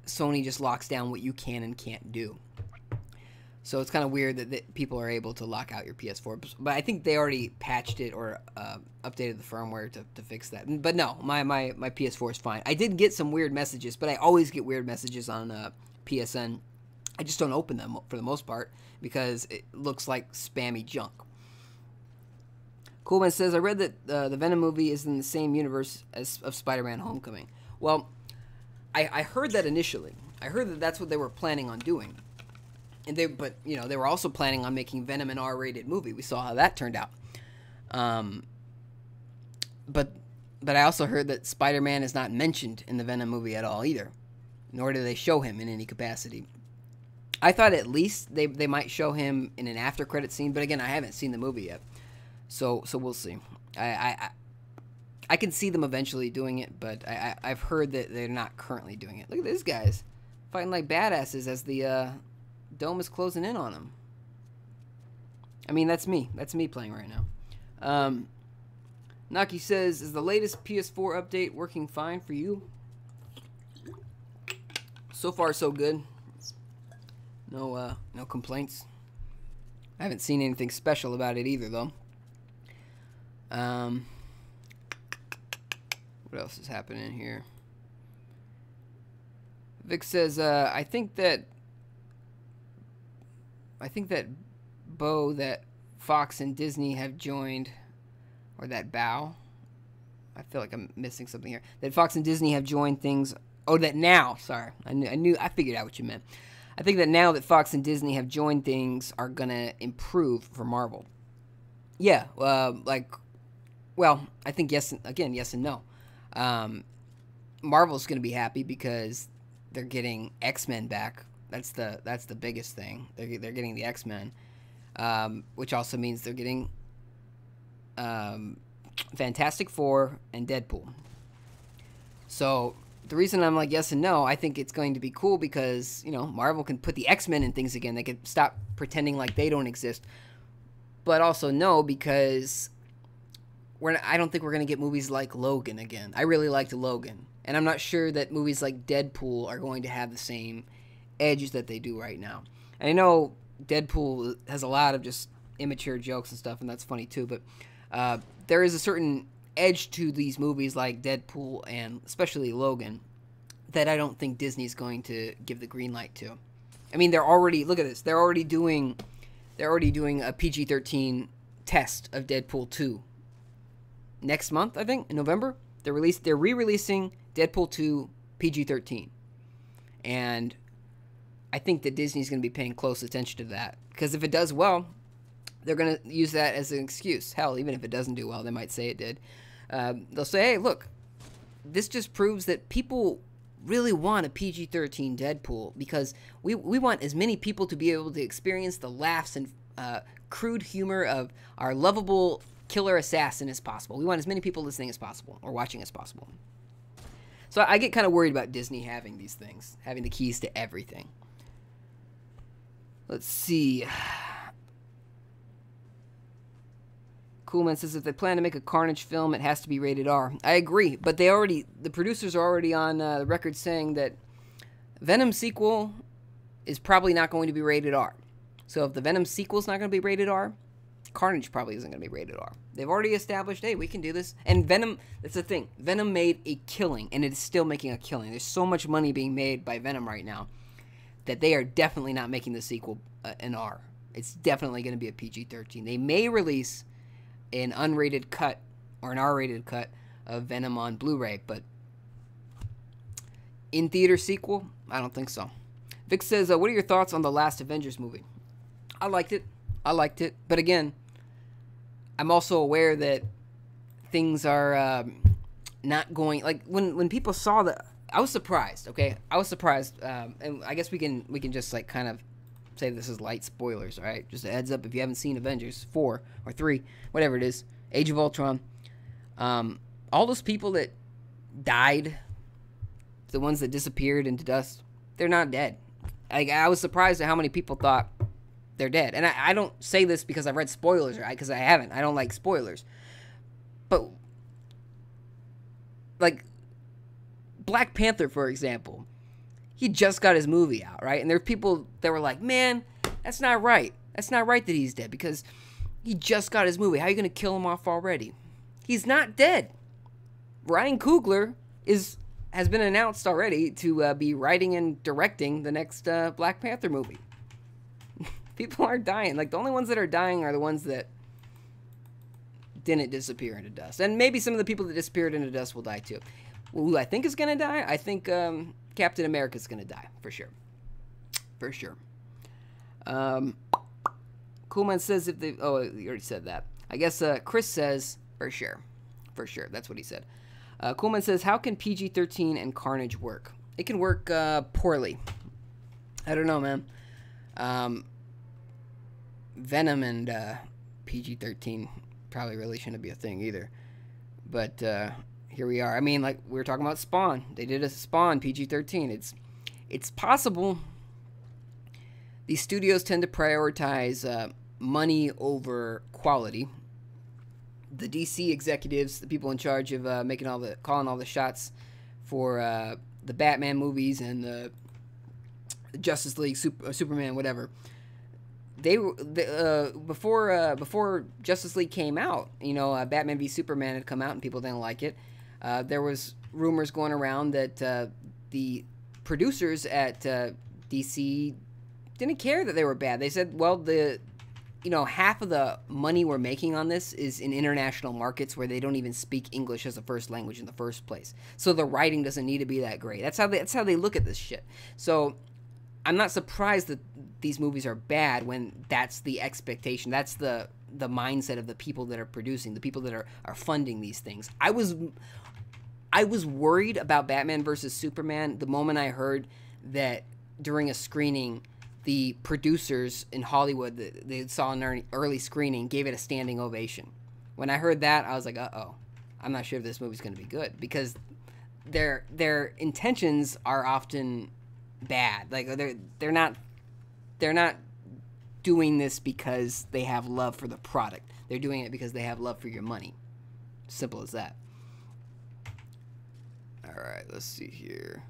Sony just locks down what you can and can't do. So it's kind of weird that people are able to lock out your PS4. But I think they already patched it or updated the firmware to fix that. But no, my PS4 is fine. I did get some weird messages, but I always get weird messages on PSN. I just don't open them for the most part because it looks like spammy junk. Coolman says, I read that the Venom movie is in the same universe of Spider-Man Homecoming. Well, I heard that initially. I heard that that's what they were planning on doing. But they were also planning on making Venom an R-rated movie. We saw how that turned out. But I also heard that Spider-Man is not mentioned in the Venom movie at all either, nor do they show him in any capacity. I thought at least they might show him in an after-credit scene, but again, I haven't seen the movie yet, so we'll see. I can see them eventually doing it, but I've heard that they're not currently doing it. Look at these guys fighting like badasses as the dome is closing in on them. I mean, that's me. That's me playing right now. Naki says, is the latest PS4 update working fine for you? So far, so good. No complaints. I haven't seen anything special about it either, though. What else is happening here? Vic says, I think that Bo, that Fox and Disney have joined, or that Bow. I feel like I'm missing something here. That Fox and Disney have joined things. Oh, that now. Sorry, I figured out what you meant. I think that now that Fox and Disney have joined, things are gonna improve for Marvel. Yeah, well, I think yes and no. Marvel's gonna be happy because they're getting X-Men back. That's the biggest thing. They're getting the X-Men, which also means they're getting Fantastic Four and Deadpool. So the reason I'm like yes and no, I think it's going to be cool because, you know, Marvel can put the X-Men in things again. They can stop pretending like they don't exist. But also no, because I don't think we're going to get movies like Logan again. I really liked Logan. And I'm not sure that movies like Deadpool are going to have the same edge that they do right now. And I know Deadpool has a lot of just immature jokes and stuff, and that's funny too. But there is a certain edge to these movies like Deadpool and especially Logan that I don't think Disney's going to give the green light to. I mean, look at this. They're already doing a PG-13 test of Deadpool 2 next month, I think, in November. They're re-releasing Deadpool 2 PG-13. And I think that Disney's going to be paying close attention to that, because if it does well, they're going to use that as an excuse. Hell, even if it doesn't do well, they might say it did. They'll say, hey, look, this just proves that people really want a PG-13 Deadpool, because we want as many people to be able to experience the laughs and crude humor of our lovable killer assassin as possible. We want as many people listening as possible, or watching as possible. So I get kind of worried about Disney having these things, having the keys to everything. Let's see. Coolman says if they plan to make a Carnage film, it has to be rated R. I agree, but the producers are already on the record saying that Venom sequel is probably not going to be rated R. So if the Venom sequel is not going to be rated R, Carnage probably isn't going to be rated R. They've already established, hey, we can do this. And Venom, that's the thing. Venom made a killing, and it is still making a killing. There's so much money being made by Venom right now that they are definitely not making the sequel an R. It's definitely going to be a PG-13. They may release an unrated cut or an R-rated cut of Venom on Blu-ray, but in theater sequel, I don't think so. Vic says, what are your thoughts on the last Avengers movie? I liked it, but again, I'm also aware that things are not going, like when people saw the, I was surprised. Okay, I was surprised, and I guess we can just like kind of say this is light spoilers. All right, just a heads up if you haven't seen Avengers 4 or 3, whatever it is, Age of Ultron. All those people that died, the ones that disappeared into dust, they're not dead. I was surprised at how many people thought they're dead. And I don't say this because I've read spoilers, right? Because I haven't. I don't like spoilers. But, like, Black Panther, for example, he just got his movie out, right? And there are people that were like, man, that's not right. That's not right that he's dead because he just got his movie. How are you going to kill him off already? He's not dead. Ryan Coogler has been announced already to be writing and directing the next Black Panther movie. People aren't dying. Like, the only ones that are dying are the ones that didn't disappear into dust. And maybe some of the people that disappeared into dust will die too. Who I think is going to die? I think Captain America's going to die, for sure. For sure. Coolman says if they... Oh, you already said that. I guess Chris says, for sure. For sure. That's what he said. Coolman says, how can PG-13 and Carnage work? It can work poorly. I don't know, man. Venom and PG-13 probably really shouldn't be a thing either. But here we are. I mean, like we were talking about Spawn. They did a Spawn PG-13. It's possible. These studios tend to prioritize money over quality. The DC executives, the people in charge of calling all the shots for the Batman movies and the Justice League, Superman, whatever. Before Justice League came out, Batman v Superman had come out and people didn't like it. There was rumors going around that the producers at DC didn't care that they were bad. They said, well, half of the money we're making on this is in international markets where they don't even speak English as a first language in the first place. So the writing doesn't need to be that great. That's how they look at this shit. So I'm not surprised that these movies are bad when that's the expectation. That's the mindset of the people that are producing, the people that are funding these things. I was worried about Batman versus Superman the moment I heard that during a screening, the producers in Hollywood that they saw an early screening gave it a standing ovation. When I heard that, I was like, uh-oh. I'm not sure if this movie's going to be good, because their intentions are often bad. Like they're not doing this because they have love for the product. They're doing it because they have love for your money. Simple as that. All right, let's see here.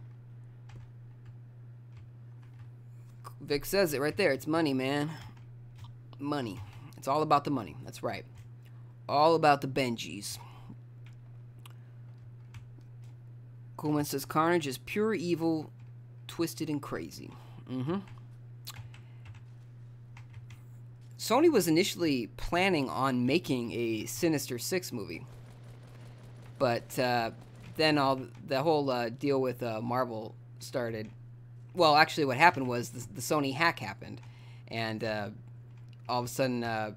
Vic says it right there. It's money, man. Money. It's all about the money. That's right. All about the Benjis. Coolman says Carnage is pure evil, twisted and crazy. Sony was initially planning on making a Sinister Six movie, but then the whole deal with Marvel started. Well, actually, what happened was the Sony hack happened, and all of a sudden,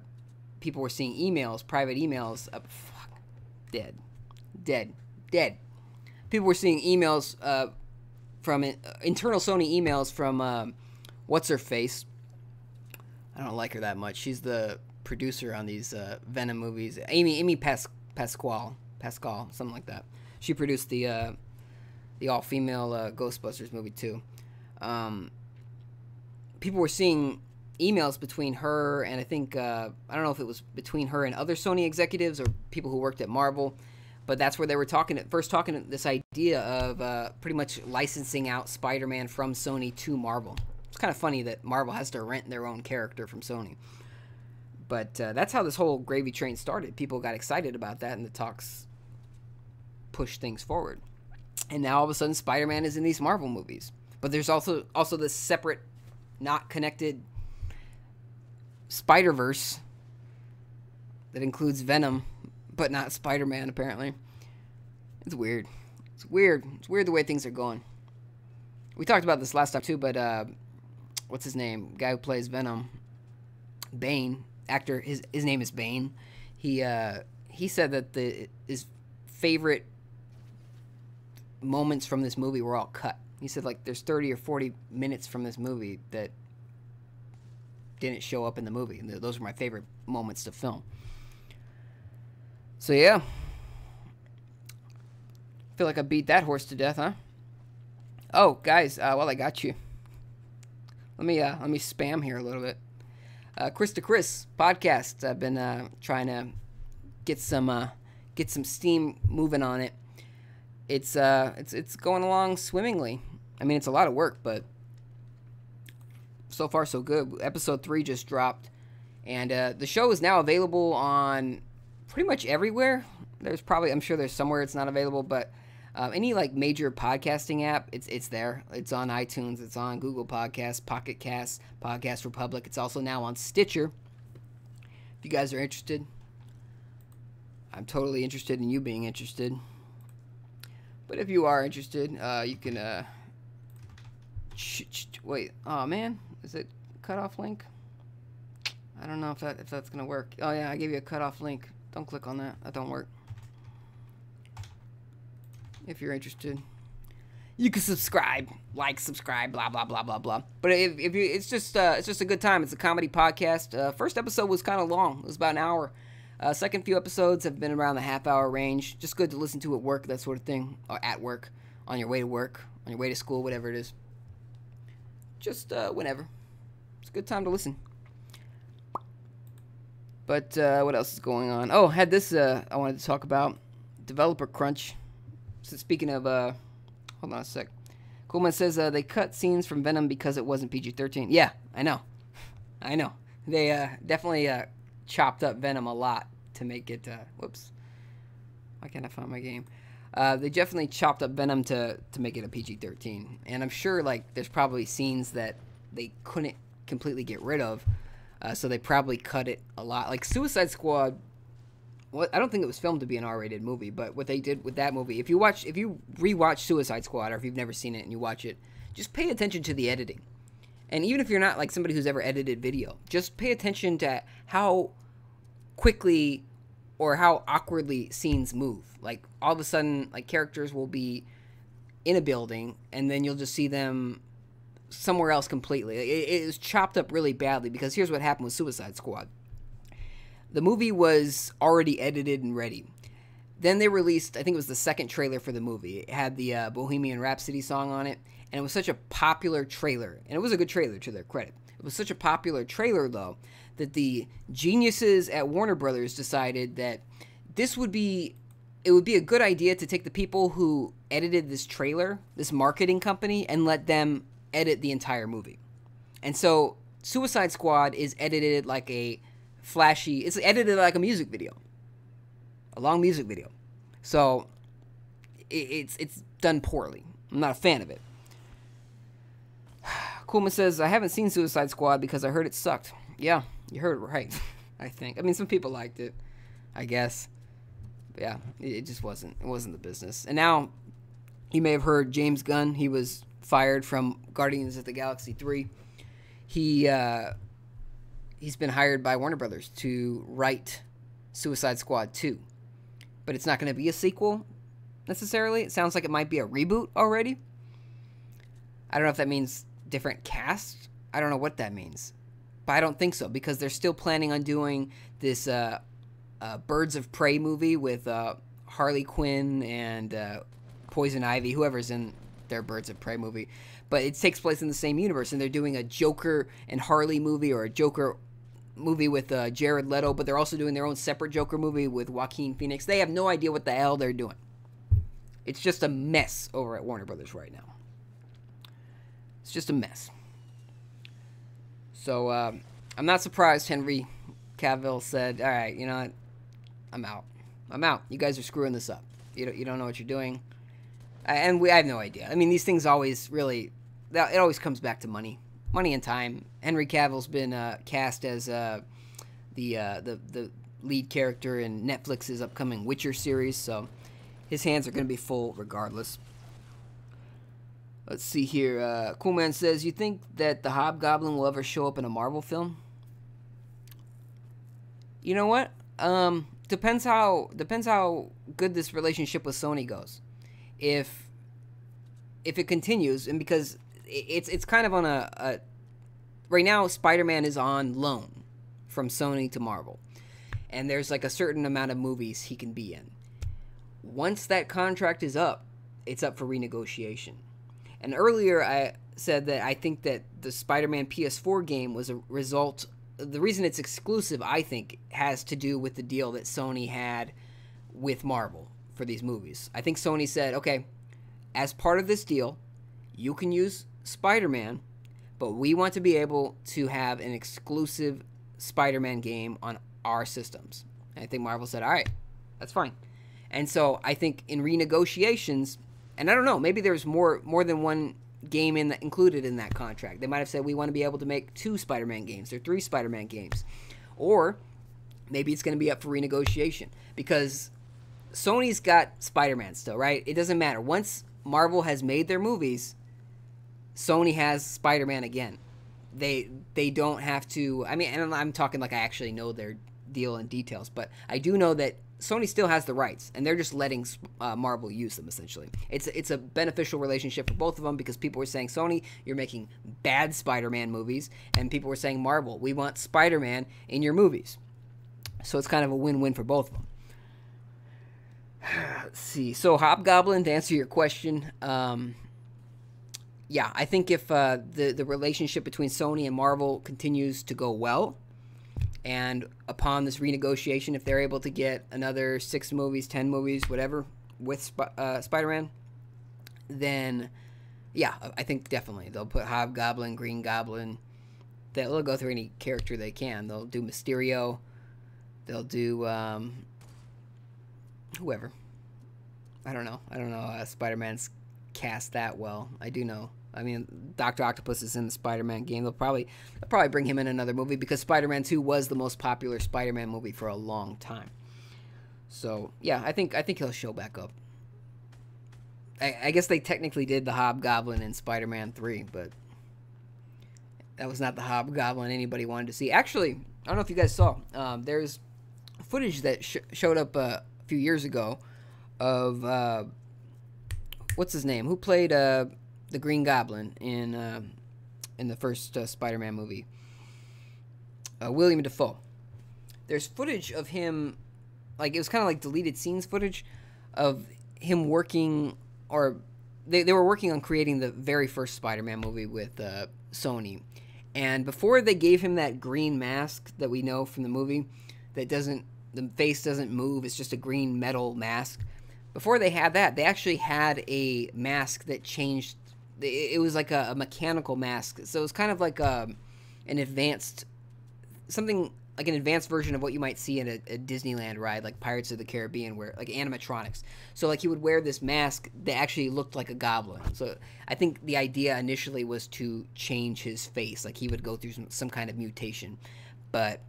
people were seeing emails, private emails. Dead. People were seeing emails from internal Sony emails from what's her face. I don't like her that much. She's the producer on these Venom movies. Amy Pascal, something like that. She produced the all-female Ghostbusters movie too. People were seeing emails between her and I think I don't know if it was between her and other Sony executives or people who worked at Marvel, but that's where they were talking this idea of pretty much licensing out Spider-Man from Sony to Marvel. It's kind of funny that Marvel has to rent their own character from Sony. But that's how this whole gravy train started. People got excited about that, and the talks pushed things forward. And now all of a sudden, Spider-Man is in these Marvel movies. But there's also this separate, not connected Spider-Verse that includes Venom, but not Spider-Man, apparently. It's weird. It's weird the way things are going. We talked about this last time, too, but what's his name? Guy who plays Venom, Bane, actor, his name is Bane. He said that his favorite moments from this movie were all cut. He said, like, there's 30 or 40 minutes from this movie that didn't show up in the movie. And those were my favorite moments to film. So, yeah. Feel like I beat that horse to death, huh? Oh, guys, while I got you, let me spam here a little bit. Chris to Chris podcast. I've been trying to get some steam moving on it. It's going along swimmingly. I mean, it's a lot of work, but so far so good. Episode 3 just dropped, and the show is now available on pretty much everywhere. I'm sure there's somewhere it's not available, but any like major podcasting app, it's there. It's on iTunes. It's on Google Podcasts, Pocket Casts, Podcast Republic. It's also now on Stitcher. If you guys are interested, I'm totally interested in you being interested. But if you are interested, you can wait. Oh man, is it cutoff link? I don't know if that's gonna work. Oh yeah, I gave you a cutoff link. Don't click on that. That don't work. If you're interested, you can subscribe, blah blah blah blah blah. But if you, it's just a good time. It's a comedy podcast. First episode was kind of long. It was about an hour. Second few episodes have been around the half-hour range. Just good to listen to at work, that sort of thing, or at work, on your way to work, on your way to school, whatever it is. Just whenever. It's a good time to listen. But what else is going on? Oh, had this I wanted to talk about. Developer crunch. So speaking of, hold on a sec. Coolman says they cut scenes from Venom because it wasn't PG-13. Yeah, I know. They definitely chopped up Venom a lot to make it. Whoops. Why can't I find my game? They definitely chopped up Venom to make it a PG-13, and I'm sure like there's probably scenes that they couldn't completely get rid of, so they probably cut it a lot. Like Suicide Squad. I don't think it was filmed to be an R-rated movie, but what they did with that movie, if you rewatch Suicide Squad, or if you've never seen it and you watch it, just pay attention to the editing. And even if you're not like somebody who's ever edited video, just pay attention to how quickly or how awkwardly scenes move. Like all of a sudden, like characters will be in a building, and then you'll just see them somewhere else completely. It is chopped up really badly because here's what happened with Suicide Squad. The movie was already edited and ready. Then they released, I think it was the second trailer for the movie. It had the Bohemian Rhapsody song on it, and it was such a popular trailer. And it was a good trailer, to their credit. It was such a popular trailer, though, that the geniuses at Warner Brothers decided that it would be a good idea to take the people who edited this trailer, this marketing company, and let them edit the entire movie. And so Suicide Squad is edited like a flashy, it's edited like a music video, a long music video. So it's done poorly. I'm not a fan of it. Coolman says, I haven't seen Suicide Squad because I heard it sucked. Yeah, you heard it right. I think. I mean, some people liked it, I guess. But yeah, it just wasn't the business. And now you may have heard James Gunn, he was fired from Guardians of the Galaxy 3. He's been hired by Warner Brothers to write Suicide Squad 2. But it's not going to be a sequel, necessarily. It sounds like it might be a reboot already. I don't know if that means different cast. I don't know what that means. But I don't think so, because they're still planning on doing this Birds of Prey movie with Harley Quinn and Poison Ivy, whoever's in their Birds of Prey movie. But it takes place in the same universe, and they're doing a Joker and Harley movie, or a Joker movie with Jared Leto, but they're also doing their own separate Joker movie with Joaquin Phoenix. They have no idea what the hell they're doing. It's just a mess over at Warner Brothers right now. It's just a mess. So I'm not surprised Henry Cavill said, all right, you know what? I'm out. You guys are screwing this up. You don't know what you're doing. And I have no idea. I mean, these things always really, it always comes back to money. Money and time. Henry Cavill's been cast as the lead character in Netflix's upcoming Witcher series, so his hands are going to be full regardless. Let's see here. Coolman says, you think that the Hobgoblin will ever show up in a Marvel film? You know what? Depends how good this relationship with Sony goes. If it continues, and because it's kind of on a right now, Spider-Man is on loan from Sony to Marvel, and there's like a certain amount of movies he can be in. Once that contract is up, it's up for renegotiation. And earlier I said that I think that the Spider-Man PS4 game was a result. The reason it's exclusive, I think, has to do with the deal that Sony had with Marvel for these movies. I think Sony said, okay, as part of this deal, you can use Spider-Man, but we want to be able to have an exclusive Spider-Man game on our systems. And I think Marvel said, all right, that's fine. And so I think in renegotiations, and I don't know, maybe there's more than one game included in that contract. They might have said we want to be able to make 2 Spider-Man games or 3 Spider-Man games. Or maybe it's going to be up for renegotiation because Sony's got Spider-Man still, right? It doesn't matter. Once Marvel has made their movies, Sony has Spider-Man again. They don't have to, I mean, and I'm talking like I actually know their deal in details, but I do know that Sony still has the rights, and they're just letting Marvel use them, essentially. It's a beneficial relationship for both of them because people were saying, Sony, you're making bad Spider-Man movies, and people were saying, Marvel, we want Spider-Man in your movies. So it's kind of a win-win for both of them. Let's see. So Hobgoblin, to answer your question, yeah, I think if the relationship between Sony and Marvel continues to go well, and upon this renegotiation, if they're able to get another 6 movies, 10 movies, whatever, with Spider-Man, then Yeah, I think definitely they'll put Hobgoblin, Green Goblin. They'll go through any character they can. They'll do Mysterio. They'll do whoever. I don't know. Spider-Man's cast that well. I do know. I mean, Dr. Octopus is in the Spider-Man game. They'll probably bring him in another movie because Spider-Man 2 was the most popular Spider-Man movie for a long time. So yeah, I think he'll show back up. I guess they technically did the Hobgoblin in Spider-Man 3, but that was not the Hobgoblin anybody wanted to see. Actually, I don't know if you guys saw. There's footage that showed up a few years ago of what's his name? Who played the Green Goblin in the first Spider-Man movie? William Dafoe. There's footage of him, like it was kind of like deleted scenes footage of him working, or they were working on creating the very first Spider-Man movie with Sony. And before they gave him that green mask that we know from the movie, the face doesn't move, it's just a green metal mask. Before they had that, they actually had a mask that changed. It was like a mechanical mask. So it was kind of like an advanced version of what you might see in a Disneyland ride, like Pirates of the Caribbean, where like animatronics. So like he would wear this mask that actually looked like a goblin. So I think the idea initially was to change his face, like he would go through some kind of mutation. But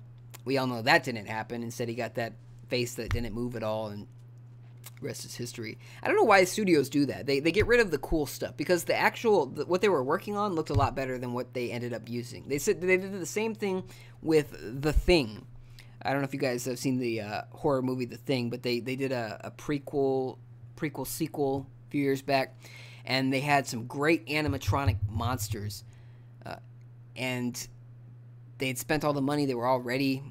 we all know that didn't happen. Instead, he got that face that didn't move at all, and rest is history. I don't know why studios do that. They get rid of the cool stuff because what they were working on looked a lot better than what they ended up using. They said they did the same thing with The Thing. I don't know if you guys have seen the horror movie The Thing, but they did a prequel sequel a few years back, and they had some great animatronic monsters, and they had spent all the money. They were all ready,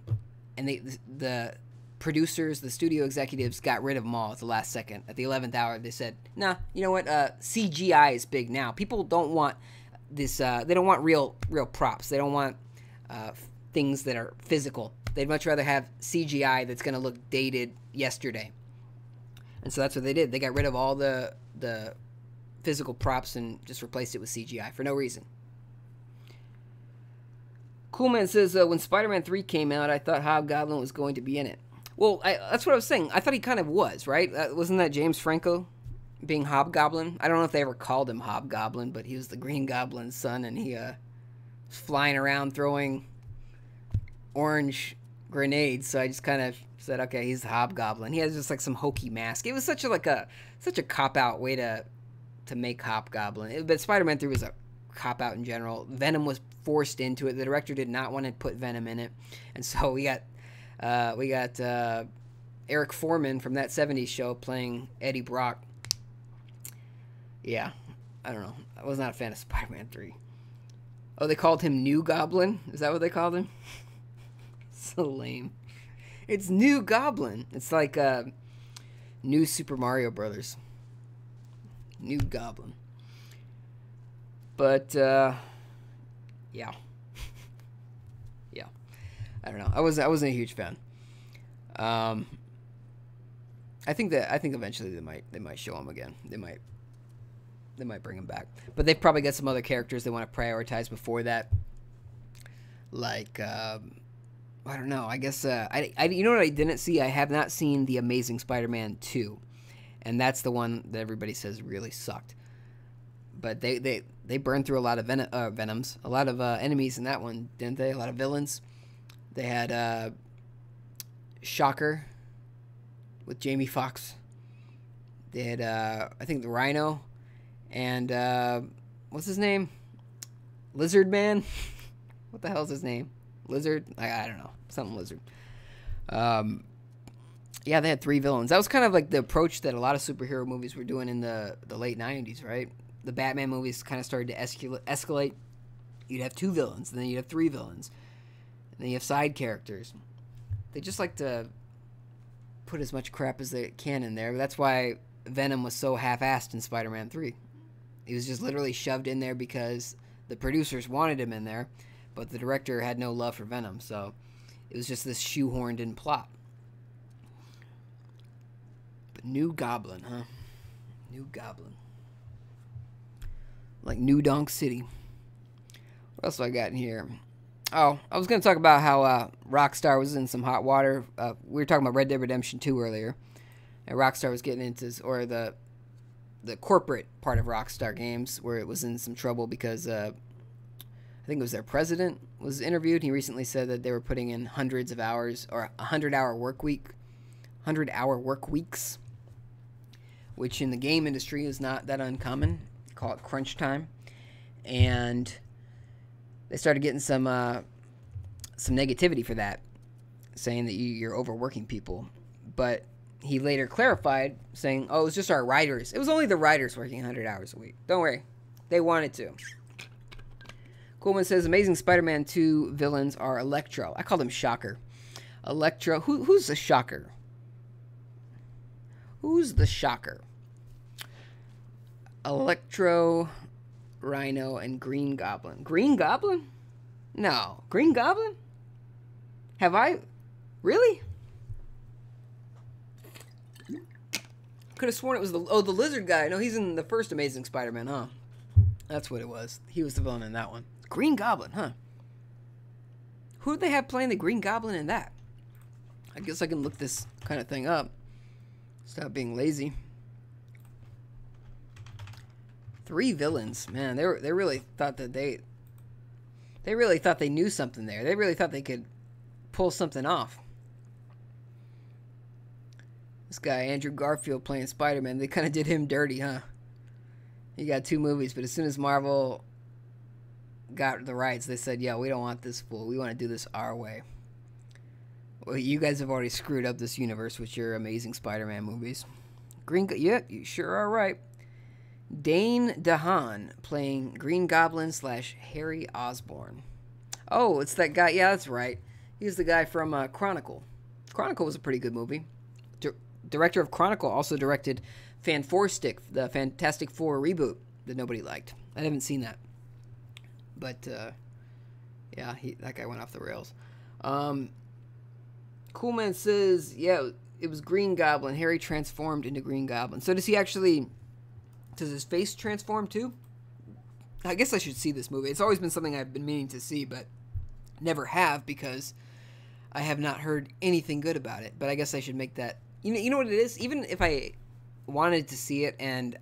and the producers, the studio executives got rid of them all at the last second. At the 11th hour, they said, nah, you know what, CGI is big now. People don't want this, they don't want real props. They don't want things that are physical. They'd much rather have CGI that's going to look dated yesterday. And so that's what they did. They got rid of all the physical props and just replaced it with CGI for no reason. Coolman says, when Spider-Man 3 came out, I thought Hobgoblin was going to be in it. Well, that's what I was saying. I thought he kind of was, right? Wasn't that James Franco being Hobgoblin? I don't know if they ever called him Hobgoblin, but he was the Green Goblin's son, and he was flying around throwing orange grenades. So I just kind of said, okay, he's the Hobgoblin. He has just like some hokey mask. It was such a cop-out way to make Hobgoblin. But Spider-Man 3 was a cop-out in general. Venom was forced into it. The director did not want to put Venom in it, and so we got Eric Foreman from That 70s Show playing Eddie Brock. Yeah, I don't know. I was not a fan of Spider-Man 3. Oh, they called him New Goblin? Is that what they called him? So lame. It's New Goblin. It's like New Super Mario Brothers. New Goblin. But, yeah. Yeah. I don't know. I wasn't a huge fan. I think eventually they might show him again. They might bring him back. But they've probably got some other characters they want to prioritize before that. Like I don't know. I guess you know what I didn't see? I have not seen The Amazing Spider-Man 2. And that's the one that everybody says really sucked. But they burned through a lot of Venoms, a lot of enemies in that one, didn't they? A lot of villains. They had Shocker with Jamie Foxx. They had, I think, the Rhino. And, what's his name? Lizard Man? What the hell's his name? Lizard? I don't know. Something lizard. Yeah, they had 3 villains. That was kind of like the approach that a lot of superhero movies were doing in the late 90s, right? The Batman movies kind of started to escalate. You'd have 2 villains, and then you'd have 3 villains. And then you have side characters. They just like to put as much crap as they can in there. That's why Venom was so half-assed in Spider-Man 3. He was just literally shoved in there because the producers wanted him in there, but the director had no love for Venom, so it was just this shoehorned-in plot. But New Goblin, huh? New Goblin. like New Donk City. What else do I got in here? Oh, I was going to talk about how Rockstar was in some hot water. We were talking about Red Dead Redemption 2 earlier. And Rockstar was getting into, or the corporate part of Rockstar Games, where it was in some trouble because I think it was their president was interviewed. He recently said that they were putting in hundreds of hours, or 100-hour work weeks, which in the game industry is not that uncommon. They call it crunch time. And they started getting some negativity for that, saying that you're overworking people. But he later clarified, saying, oh, it was just our writers. It was only the writers working 100 hours a week. Don't worry. They wanted to. Coolman says, Amazing Spider-Man 2 villains are Electro. I called him Shocker. Electro. Who's the Shocker? Who's the Shocker? Electro, Rhino, and Green Goblin. Green Goblin? No. Green Goblin? Have I? Really? Could have sworn it was the lizard guy. No, he's in the first Amazing Spider-Man, huh? That's what it was. He was the villain in that one. Green Goblin, huh? Who did they have playing the Green Goblin in that? I guess I can look this kind of thing up. Stop being lazy. 3 villains, man. They really thought that they really thought they knew something there. They really thought they could pull something off. This guy, Andrew Garfield, playing Spider-Man, they kind of did him dirty, huh? He got 2 movies, but as soon as Marvel got the rights, they said, yeah, we don't want this fool. We want to do this our way. Well, you guys have already screwed up this universe with your Amazing Spider-Man movies. Yeah, you sure are right. Dane DeHaan playing Green Goblin / Harry Osborn. Oh, it's that guy. Yeah, that's right. He's the guy from Chronicle. Chronicle was a pretty good movie. Director of Chronicle also directed Fan4stick, the Fantastic Four reboot that nobody liked. I haven't seen that. But, yeah, that guy went off the rails. Coolman says, yeah, it was Green Goblin. Harry transformed into Green Goblin. So does his face transform too? I guess I should see this movie. It's always been something I've been meaning to see, but never have because I have not heard anything good about it. But I guess I should make that. You know what it is? Even if I wanted to see it and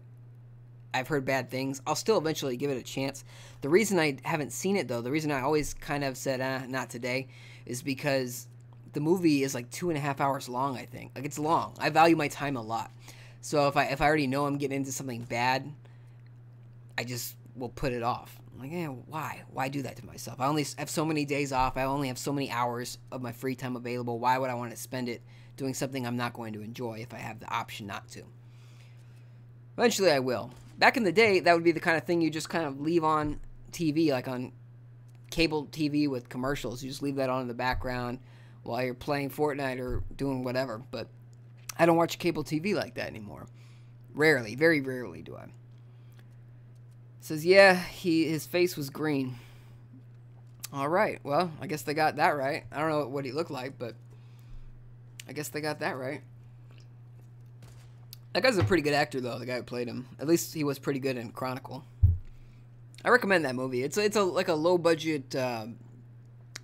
I've heard bad things, I'll still eventually give it a chance. The reason I haven't seen it, though, the reason I always kind of said, not today, is because the movie is like 2.5 hours long, I think. Like, it's long. I value my time a lot. So if I already know I'm getting into something bad, I just will put it off. I'm like, why? Why do that to myself? I only have so many days off. I only have so many hours of my free time available. Why would I want to spend it doing something I'm not going to enjoy if I have the option not to? Eventually I will. Back in the day, that would be the kind of thing you just kind of leave on TV, like on cable TV with commercials. You just leave that on in the background while you're playing Fortnite or doing whatever. But I don't watch cable TV like that anymore. Rarely, very rarely do I. It says, yeah, his face was green. All right, well, I guess they got that right. I don't know what he looked like, but I guess they got that right. That guy's a pretty good actor, though, the guy who played him. At least he was pretty good in Chronicle. I recommend that movie. It's like a low-budget...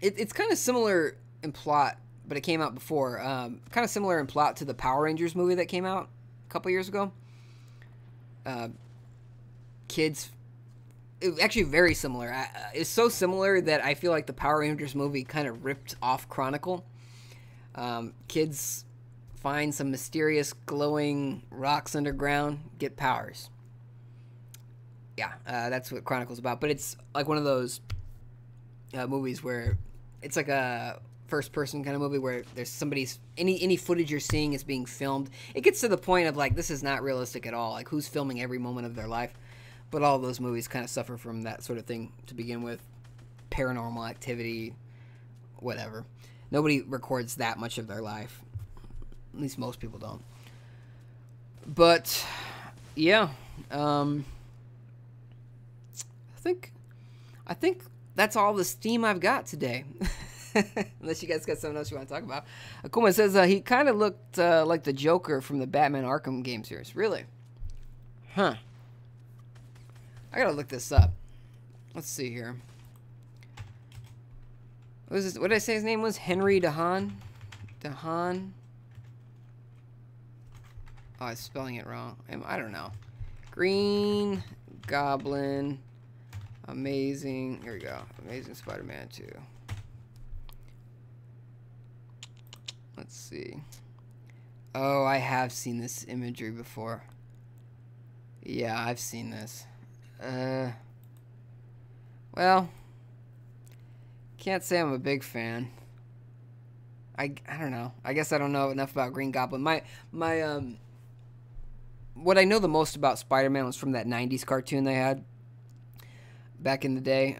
It's kind of similar in plot, but it came out before. Kind of similar in plot to the Power Rangers movie that came out a couple years ago. Kids... actually very similar. It's so similar that I feel like the Power Rangers movie kind of ripped off Chronicle. Kids find some mysterious glowing rocks underground, get powers. Yeah, that's what Chronicle's about. But it's like one of those movies where it's like a first-person kind of movie where there's somebody's... Any footage you're seeing is being filmed. It gets to the point of, like, this is not realistic at all. Like, who's filming every moment of their life? But all those movies kind of suffer from that sort of thing to begin with. Paranormal Activity, whatever. Nobody records that much of their life. At least most people don't. But, yeah. I think that's all the steam I've got today. Unless you guys got something else you want to talk about. Akuma says he kind of looked like the Joker from the Batman Arkham game series. Really? Huh. I gotta look this up. Let's see here. What did I say his name was? Henry DeHaan? DeHaan? Oh, I'm spelling it wrong. I don't know. Green Goblin. Amazing. Here we go. Amazing Spider-Man 2. Let's see. Oh, I have seen this imagery before. Yeah, I've seen this. Well, can't say I'm a big fan. I don't know. I guess I don't know enough about Green Goblin. What I know the most about Spider-Man was from that 90s cartoon they had back in the day.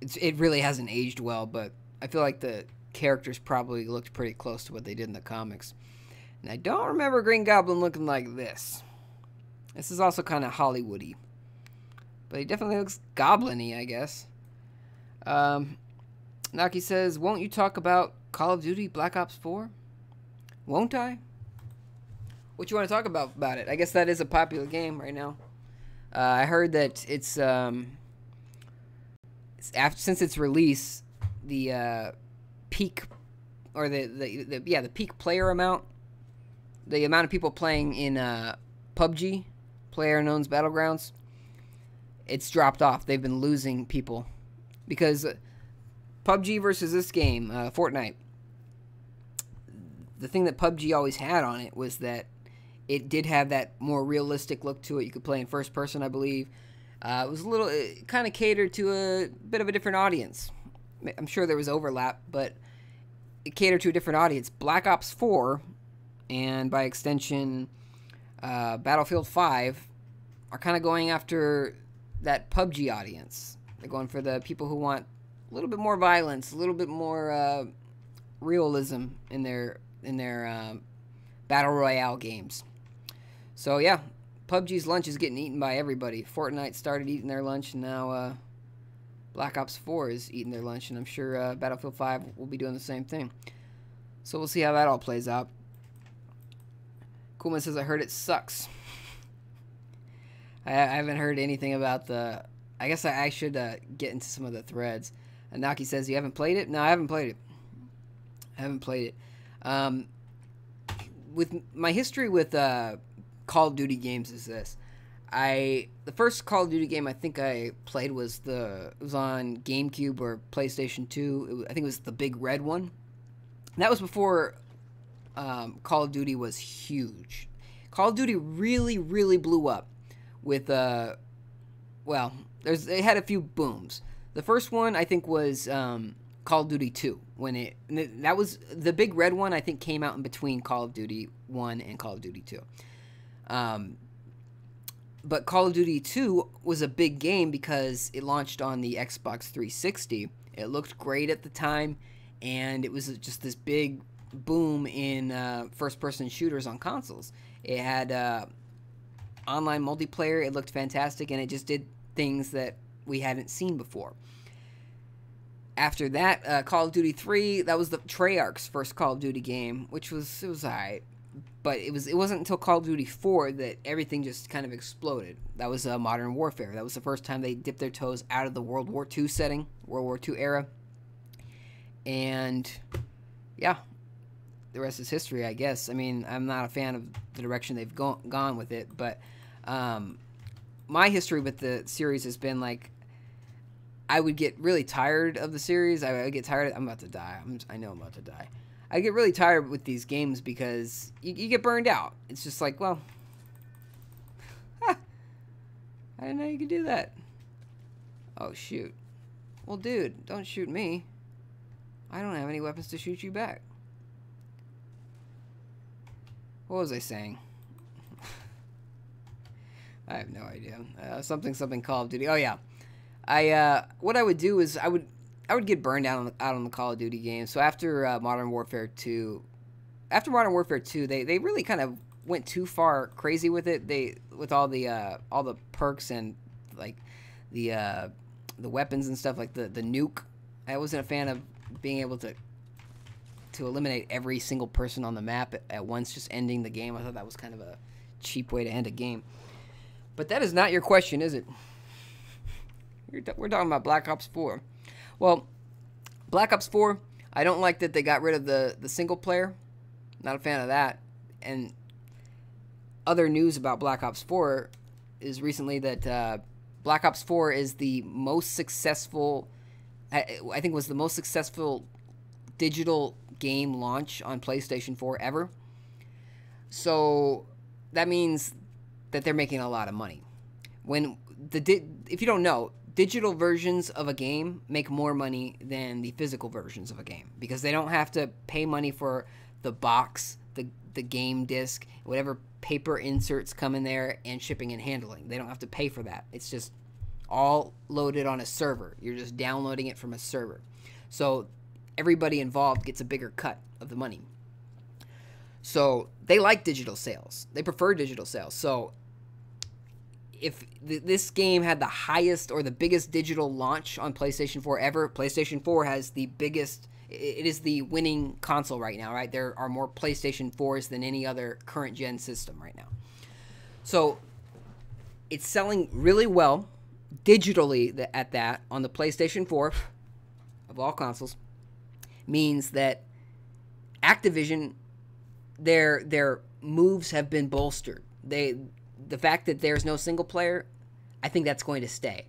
It really hasn't aged well, but I feel like the characters probably looked pretty close to what they did in the comics. And I don't remember Green Goblin looking like this. This is also kind of Hollywoody. But he definitely looks goblin-y, I guess. Naki says, won't you talk about Call of Duty Black Ops 4? Won't I? What you want to talk about it? I guess that is a popular game right now. I heard that it's after, since its release, the peak, or the peak player amount, the amount of people playing in PUBG, PlayerUnknown's Battlegrounds, it's dropped off. They've been losing people because PUBG versus this game, Fortnite. The thing that PUBG always had on it was that it did have that more realistic look to it. You could play in first person, I believe. It was it kind of catered to a bit of a different audience. I'm sure there was overlap, but it catered to a different audience. Black Ops 4, and by extension, Battlefield 5, are kind of going after that PUBG audience. They're going for the people who want a little bit more violence, a little bit more realism in their battle royale games. So yeah, PUBG's lunch is getting eaten by everybody. Fortnite started eating their lunch, and now Black Ops 4 is eating their lunch, and I'm sure Battlefield 5 will be doing the same thing. So we'll see how that all plays out. Coolman says, I heard it sucks. I haven't heard anything about the... I guess I should get into some of the threads. Naki says, you haven't played it? No, I haven't played it. I haven't played it. With my history with Call of Duty games is this. The first Call of Duty game I think I played was it was on GameCube or PlayStation 2. I think it was the big red one. And that was before Call of Duty was huge. Call of Duty really, really blew up with well, it had a few booms. The first one I think was Call of Duty 2 that was the big red one. I think came out in between Call of Duty 1 and Call of Duty 2. But Call of Duty 2 was a big game because it launched on the Xbox 360. It looked great at the time, and it was just this big boom in first-person shooters on consoles. It had online multiplayer. It looked fantastic, and it just did things that we hadn't seen before. After that, Call of Duty 3, that was the Treyarch's first Call of Duty game, which was alright. But it wasn't until Call of Duty 4 that everything just kind of exploded. That was Modern Warfare. That was the first time they dipped their toes out of the World War II setting, World War II era. And, yeah, the rest is history, I guess. I mean, I'm not a fan of the direction they've gone with it, but my history with the series has been like, I would get really tired of the series. I would get tired. I'm about to die. I know I'm about to die. I get really tired with these games because you get burned out. It's just like, well, I didn't know you could do that. Oh, shoot. Well, dude, don't shoot me. I don't have any weapons to shoot you back. What was I saying? I have no idea. Something Call of Duty. Oh, yeah. What I would do is I would get burned out on the Call of Duty games. So after Modern Warfare 2, they really kind of went too far crazy with it. With all the perks and like the weapons and stuff, like the nuke. I wasn't a fan of being able to eliminate every single person on the map at once, just ending the game. I thought that was kind of a cheap way to end a game. But that is not your question, is it? We're talking about Black Ops 4. Well, Black Ops 4, I don't like that they got rid of the single player. Not a fan of that. And other news about Black Ops 4 is recently that Black Ops 4 is the most successful, I think was the most successful digital game launch on PlayStation 4 ever. So that means that they're making a lot of money. If you don't know, digital versions of a game make more money than the physical versions of a game because they don't have to pay money for the box, the game disc, whatever paper inserts come in there, and shipping and handling. They don't have to pay for that. It's just all loaded on a server. You're just downloading it from a server. So everybody involved gets a bigger cut of the money. So they like digital sales. They prefer digital sales. So if this game had the highest or the biggest digital launch on PlayStation 4 ever, PlayStation 4 has the biggest. It is the winning console right now, right? There are more PlayStation 4s than any other current gen system right now. So it's selling really well digitally at that on the PlayStation 4 of all consoles. Means that Activision, their moves have been bolstered. The fact that there's no single player, I think that's going to stay.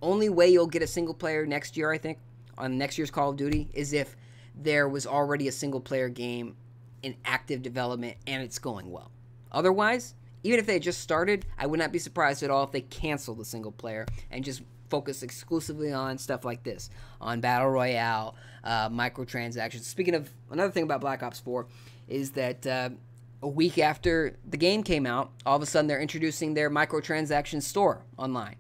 Only way you'll get a single player next year, I think, on next year's Call of Duty, is if there was already a single player game in active development and it's going well. Otherwise, even if they had just started, I would not be surprised at all if they cancel the single player and just focus exclusively on stuff like this, on Battle Royale, microtransactions. Speaking of, another thing about Black Ops 4 is that a week after the game came out, all of a sudden they're introducing their microtransaction store online.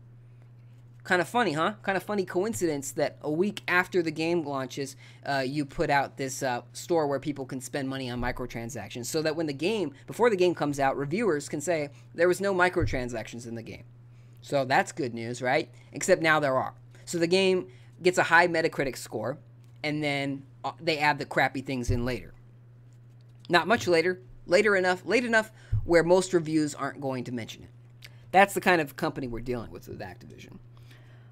Kind of funny, huh? Kind of funny coincidence that a week after the game launches, you put out this store where people can spend money on microtransactions, so that before the game comes out, reviewers can say there was no microtransactions in the game. So that's good news, right? Except now there are. So the game gets a high Metacritic score, and then they add the crappy things in later. Not much later. Late enough where most reviews aren't going to mention it. That's the kind of company we're dealing with Activision.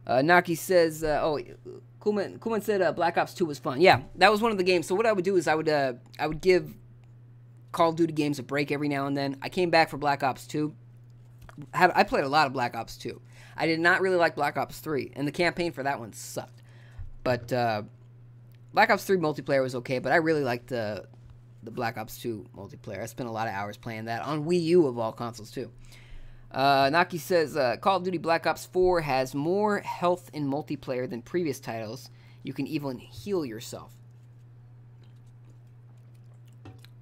Naki says, Kuhlman said Black Ops 2 was fun. Yeah, that was one of the games. So what I would do is I would give Call of Duty games a break every now and then. I came back for Black Ops 2. I played a lot of Black Ops 2. I did not really like Black Ops 3, and the campaign for that one sucked. But Black Ops 3 multiplayer was okay, but I really liked the Black Ops 2 multiplayer. I spent a lot of hours playing that on Wii U of all consoles too. Naki says, Call of Duty Black Ops 4 has more health in multiplayer than previous titles. You can even heal yourself.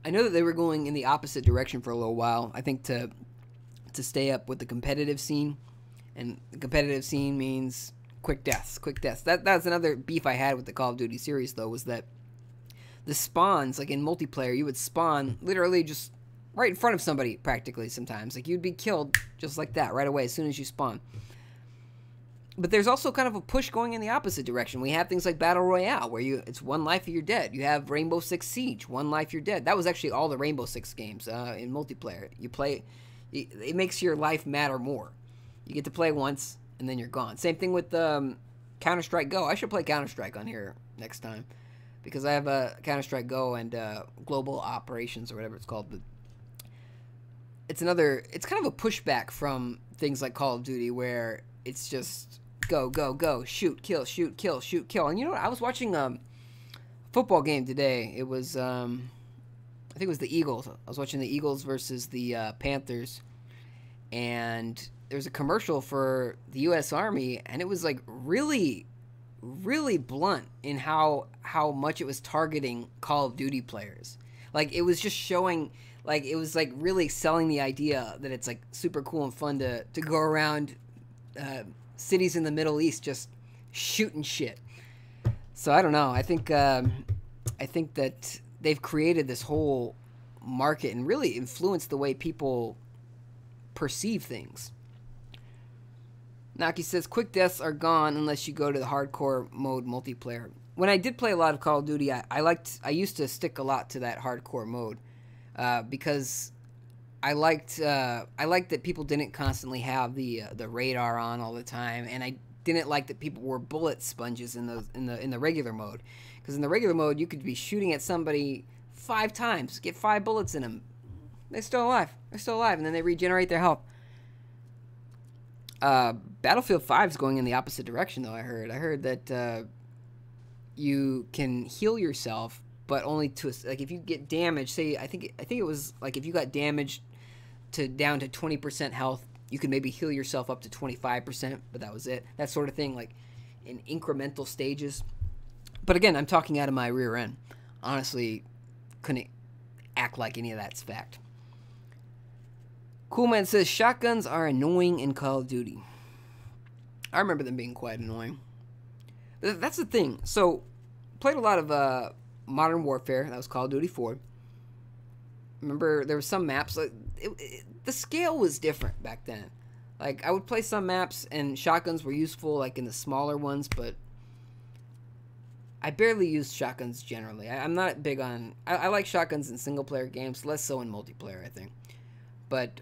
I know that they were going in the opposite direction for a little while. I think to stay up with the competitive scene. And the competitive scene means quick deaths. That's another beef I had with the Call of Duty series, though, was that the spawns, like in multiplayer, you would spawn literally just right in front of somebody practically sometimes. Like, you'd be killed just like that right away as soon as you spawn. But there's also kind of a push going in the opposite direction. We have things like Battle Royale, where it's one life or you're dead. You have Rainbow Six Siege, one life you're dead. That was actually all the Rainbow Six games in multiplayer. You play, it makes your life matter more. You get to play once, and then you're gone. Same thing with Counter-Strike Go. I should play Counter-Strike on here next time, because I have a Counter-Strike Go and Global Operations, or whatever it's called. But it's kind of a pushback from things like Call of Duty, where it's just go, go, go, shoot, kill, shoot, kill, shoot, kill. And you know what? I was watching a football game today. It was, I think it was the Eagles. I was watching the Eagles versus the Panthers, and there was a commercial for the U.S. Army, and it was like really, really blunt in how much it was targeting Call of Duty players. Like, it was just showing, like, it was like really selling the idea that it's like super cool and fun to go around cities in the Middle East just shooting shit. So I don't know. I think that they've created this whole market and really influenced the way people perceive things. Naki says, quick deaths are gone unless you go to the hardcore mode multiplayer. When I did play a lot of Call of Duty, I used to stick a lot to that hardcore mode because I liked that people didn't constantly have the radar on all the time, and I didn't like that people were bullet sponges in the regular mode, because in the regular mode you could be shooting at somebody 5 times, get 5 bullets in them, they're still alive, and then they regenerate their health. Battlefield 5 is going in the opposite direction, though. I heard that you can heal yourself, but only to like if you get damaged. Say I think it was like if you got damaged to down to 20% health, you could maybe heal yourself up to 25%, but that was it. That sort of thing, like in incremental stages. But again, I'm talking out of my rear end. Honestly, couldn't act like any of that's fact. Coolman says shotguns are annoying in Call of Duty. I remember them being quite annoying. That's the thing. So, played a lot of Modern Warfare. That was Call of Duty 4. Remember, there were some maps. Like, the scale was different back then. Like, I would play some maps, and shotguns were useful, like, in the smaller ones, but I barely used shotguns generally. I'm not big on... I like shotguns in single-player games, less so in multiplayer, I think. But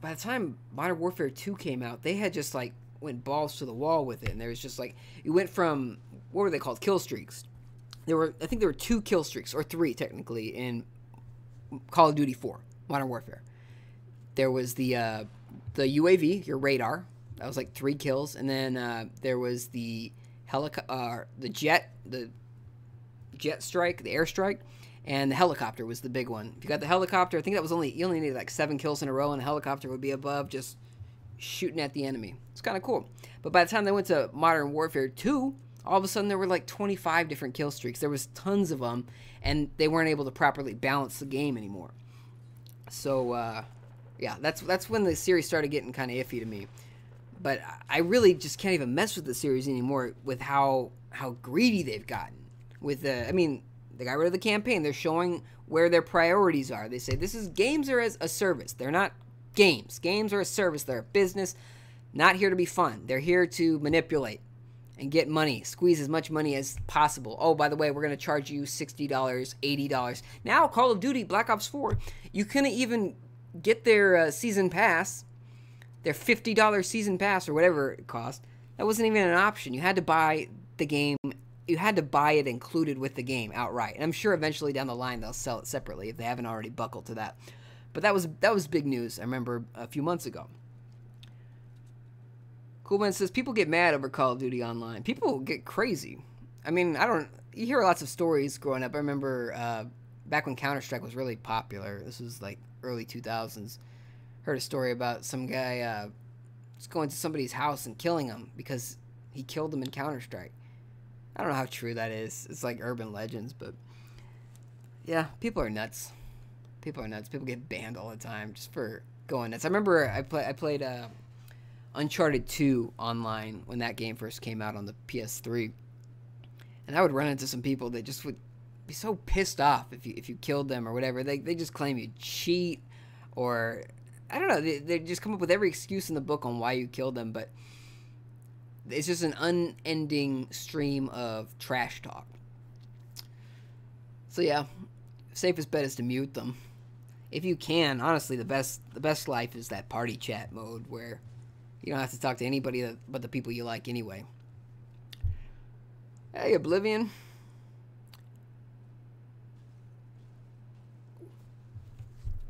by the time Modern Warfare 2 came out, they had just, like, went balls to the wall with it. And there was just, like, you went from, what were they called? Kill streaks. I think there were 2 kill streaks, or 3, technically, in Call of Duty 4, Modern Warfare. There was the UAV, your radar. That was, like, 3 kills. And then there was the jet strike, the airstrike. And the helicopter was the big one. If you got the helicopter, I think that was you only needed like 7 kills in a row, and the helicopter would be above just shooting at the enemy. It's kind of cool. But by the time they went to Modern Warfare 2, all of a sudden there were like 25 different kill streaks. There was tons of them, and they weren't able to properly balance the game anymore. So, yeah, that's when the series started getting kind of iffy to me. But I really just can't even mess with the series anymore with how greedy they've gotten. I mean... They got rid of the campaign. They're showing where their priorities are. They say games are as a service. They're not games. Games are a service. They're a business, not here to be fun. They're here to manipulate and get money, squeeze as much money as possible. Oh, by the way, we're going to charge you $60, $80. Now, Call of Duty Black Ops 4, you couldn't even get their season pass, their $50 season pass or whatever it cost. That wasn't even an option. You had to buy the game. You had to buy it included with the game outright. And I'm sure eventually down the line they'll sell it separately if they haven't already buckled to that. But that was big news, I remember, a few months ago. Coolman says, people get mad over Call of Duty Online. People get crazy. I mean, you hear lots of stories growing up. I remember back when Counter-Strike was really popular. This was like early 2000s. Heard a story about some guy just going to somebody's house and killing him because he killed them in Counter-Strike. I don't know how true that is. It's like urban legends, but yeah, people are nuts. People are nuts. People get banned all the time just for going nuts. I remember I played Uncharted 2 online when that game first came out on the PS3, and I would run into some people that just would be so pissed off if you killed them or whatever. They just claim you cheat, or I don't know. They just come up with every excuse in the book on why you killed them, but it's just an unending stream of trash talk. So yeah, safest bet is to mute them. If you can, honestly, the best life is that party chat mode where you don't have to talk to anybody but the people you like anyway. Hey, Oblivion.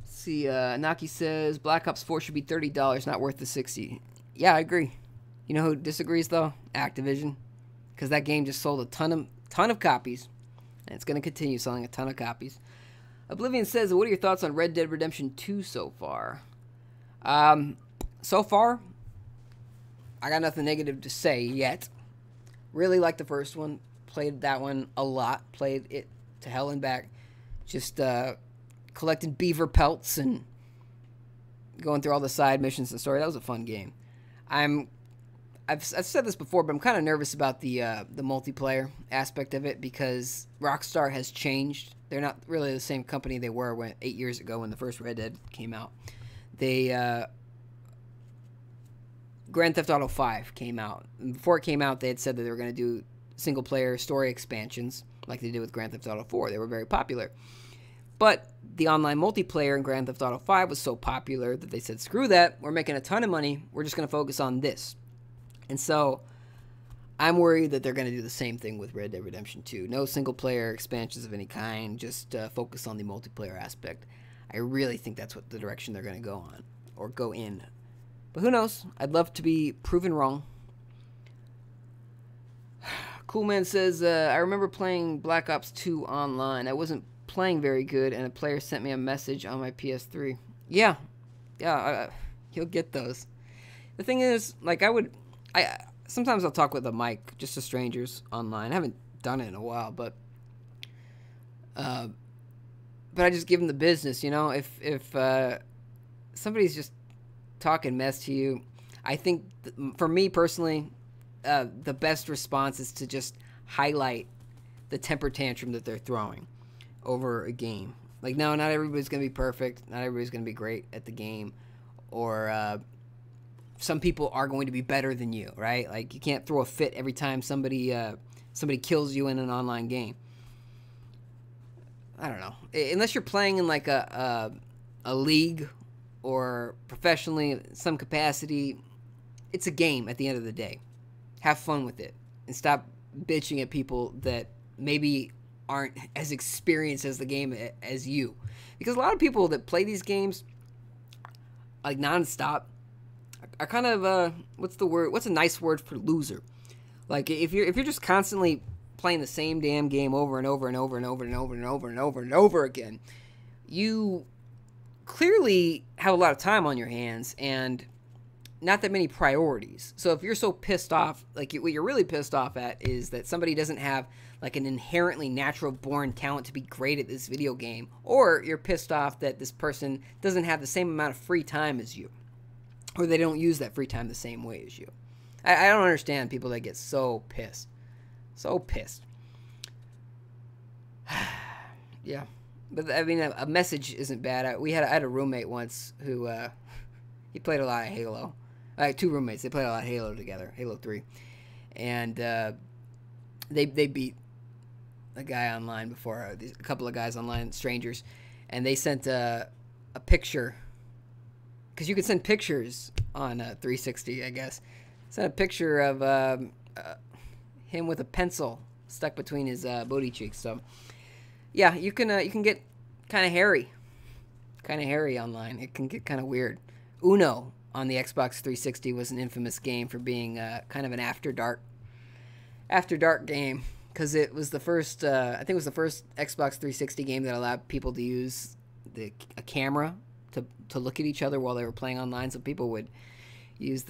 See, Naki says Black Ops 4 should be $30, not worth the $60. Yeah, I agree. You know who disagrees, though? Activision. Because that game just sold a ton of copies. And it's going to continue selling a ton of copies. Oblivion says, what are your thoughts on Red Dead Redemption 2 so far? So far, I got nothing negative to say yet. Really like the first one. Played that one a lot. Played it to hell and back. Just collecting beaver pelts and going through all the side missions and story. That was a fun game. I've said this before, but I'm kind of nervous about the multiplayer aspect of it because Rockstar has changed. They're not really the same company they were 8 years ago when the first Red Dead came out. Grand Theft Auto 5 came out. And before it came out, they had said that they were going to do single-player story expansions like they did with Grand Theft Auto 4. They were very popular. But the online multiplayer in Grand Theft Auto 5 was so popular that they said, screw that, we're making a ton of money, we're just going to focus on this. And so I'm worried that they're going to do the same thing with Red Dead Redemption 2. No single-player expansions of any kind, just focus on the multiplayer aspect. I really think that's what the direction they're going to go on, or go in. But who knows? I'd love to be proven wrong. Coolman says, I remember playing Black Ops 2 online. I wasn't playing very good, and a player sent me a message on my PS3. Yeah, you'll get those. The thing is, like, sometimes I'll talk with a mic, just to strangers online. I haven't done it in a while, but I just give them the business, you know. If somebody's just talking mess to you, I think for me personally, the best response is to just highlight the temper tantrum that they're throwing over a game. Like, no, not everybody's going to be perfect. Not everybody's going to be great at the game. Or some people are going to be better than you, right? Like, you can't throw a fit every time somebody kills you in an online game. I don't know. Unless you're playing in, like, a league or professionally in some capacity, it's a game at the end of the day. Have fun with it. And stop bitching at people that maybe aren't as experienced as the game as you. Because a lot of people that play these games, like, nonstop, are kind of, what's the word? What's a nice word for loser? Like, if you're just constantly playing the same damn game over and over and over and over and over and over and over and over again, you clearly have a lot of time on your hands and not that many priorities. So if you're so pissed off, like, what you're really pissed off at is that somebody doesn't have, like, an inherently natural born talent to be great at this video game, or you're pissed off that this person doesn't have the same amount of free time as you, or they don't use that free time the same way as you. I don't understand people that get so pissed. So pissed. Yeah. But, I mean, a message isn't bad. I had a roommate once who, he played a lot of Halo. I had two roommates. They played a lot of Halo together, Halo 3. And they beat a guy online before, a couple of guys online, strangers. And they sent a picture, because you can send pictures on 360, I guess. Sent a picture of him with a pencil stuck between his booty cheeks. So, yeah, you can get kind of hairy online. It can get kind of weird. Uno on the Xbox 360 was an infamous game for being kind of an after dark game, because it was the first I think it was the first Xbox 360 game that allowed people to use a camera to look at each other while they were playing online. So people would use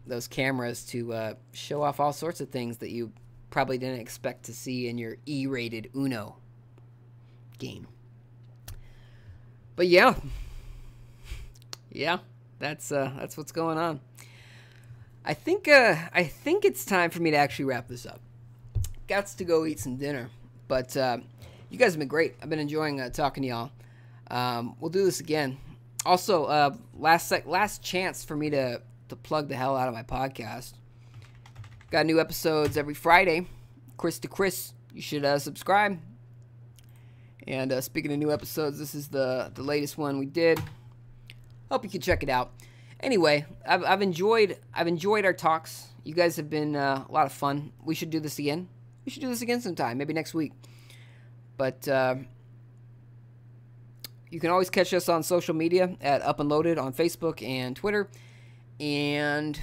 those cameras to show off all sorts of things that you probably didn't expect to see in your E-rated Uno game. But yeah, that's what's going on. I think it's time for me to actually wrap this up. Got to go eat some dinner, but you guys have been great. I've been enjoying talking to y'all. We'll do this again. Also, last chance for me to plug the hell out of my podcast. Got new episodes every Friday. Chris to Chris. You should subscribe. And speaking of new episodes, this is the latest one we did. Hope you can check it out. Anyway, I've enjoyed our talks. You guys have been a lot of fun. We should do this again. We should do this again sometime, maybe next week. But you can always catch us on social media at Up and Loaded on Facebook and Twitter. And,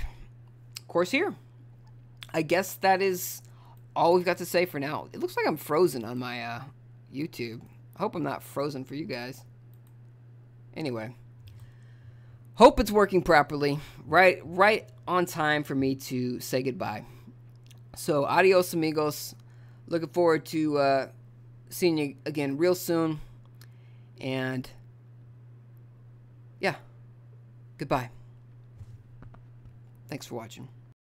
of course, here. I guess that is all we've got to say for now. It looks like I'm frozen on my YouTube. I hope I'm not frozen for you guys. Anyway. Hope it's working properly. Right on time for me to say goodbye. So, adios, amigos. Looking forward to seeing you again real soon. And, yeah. Goodbye. Thanks for watching.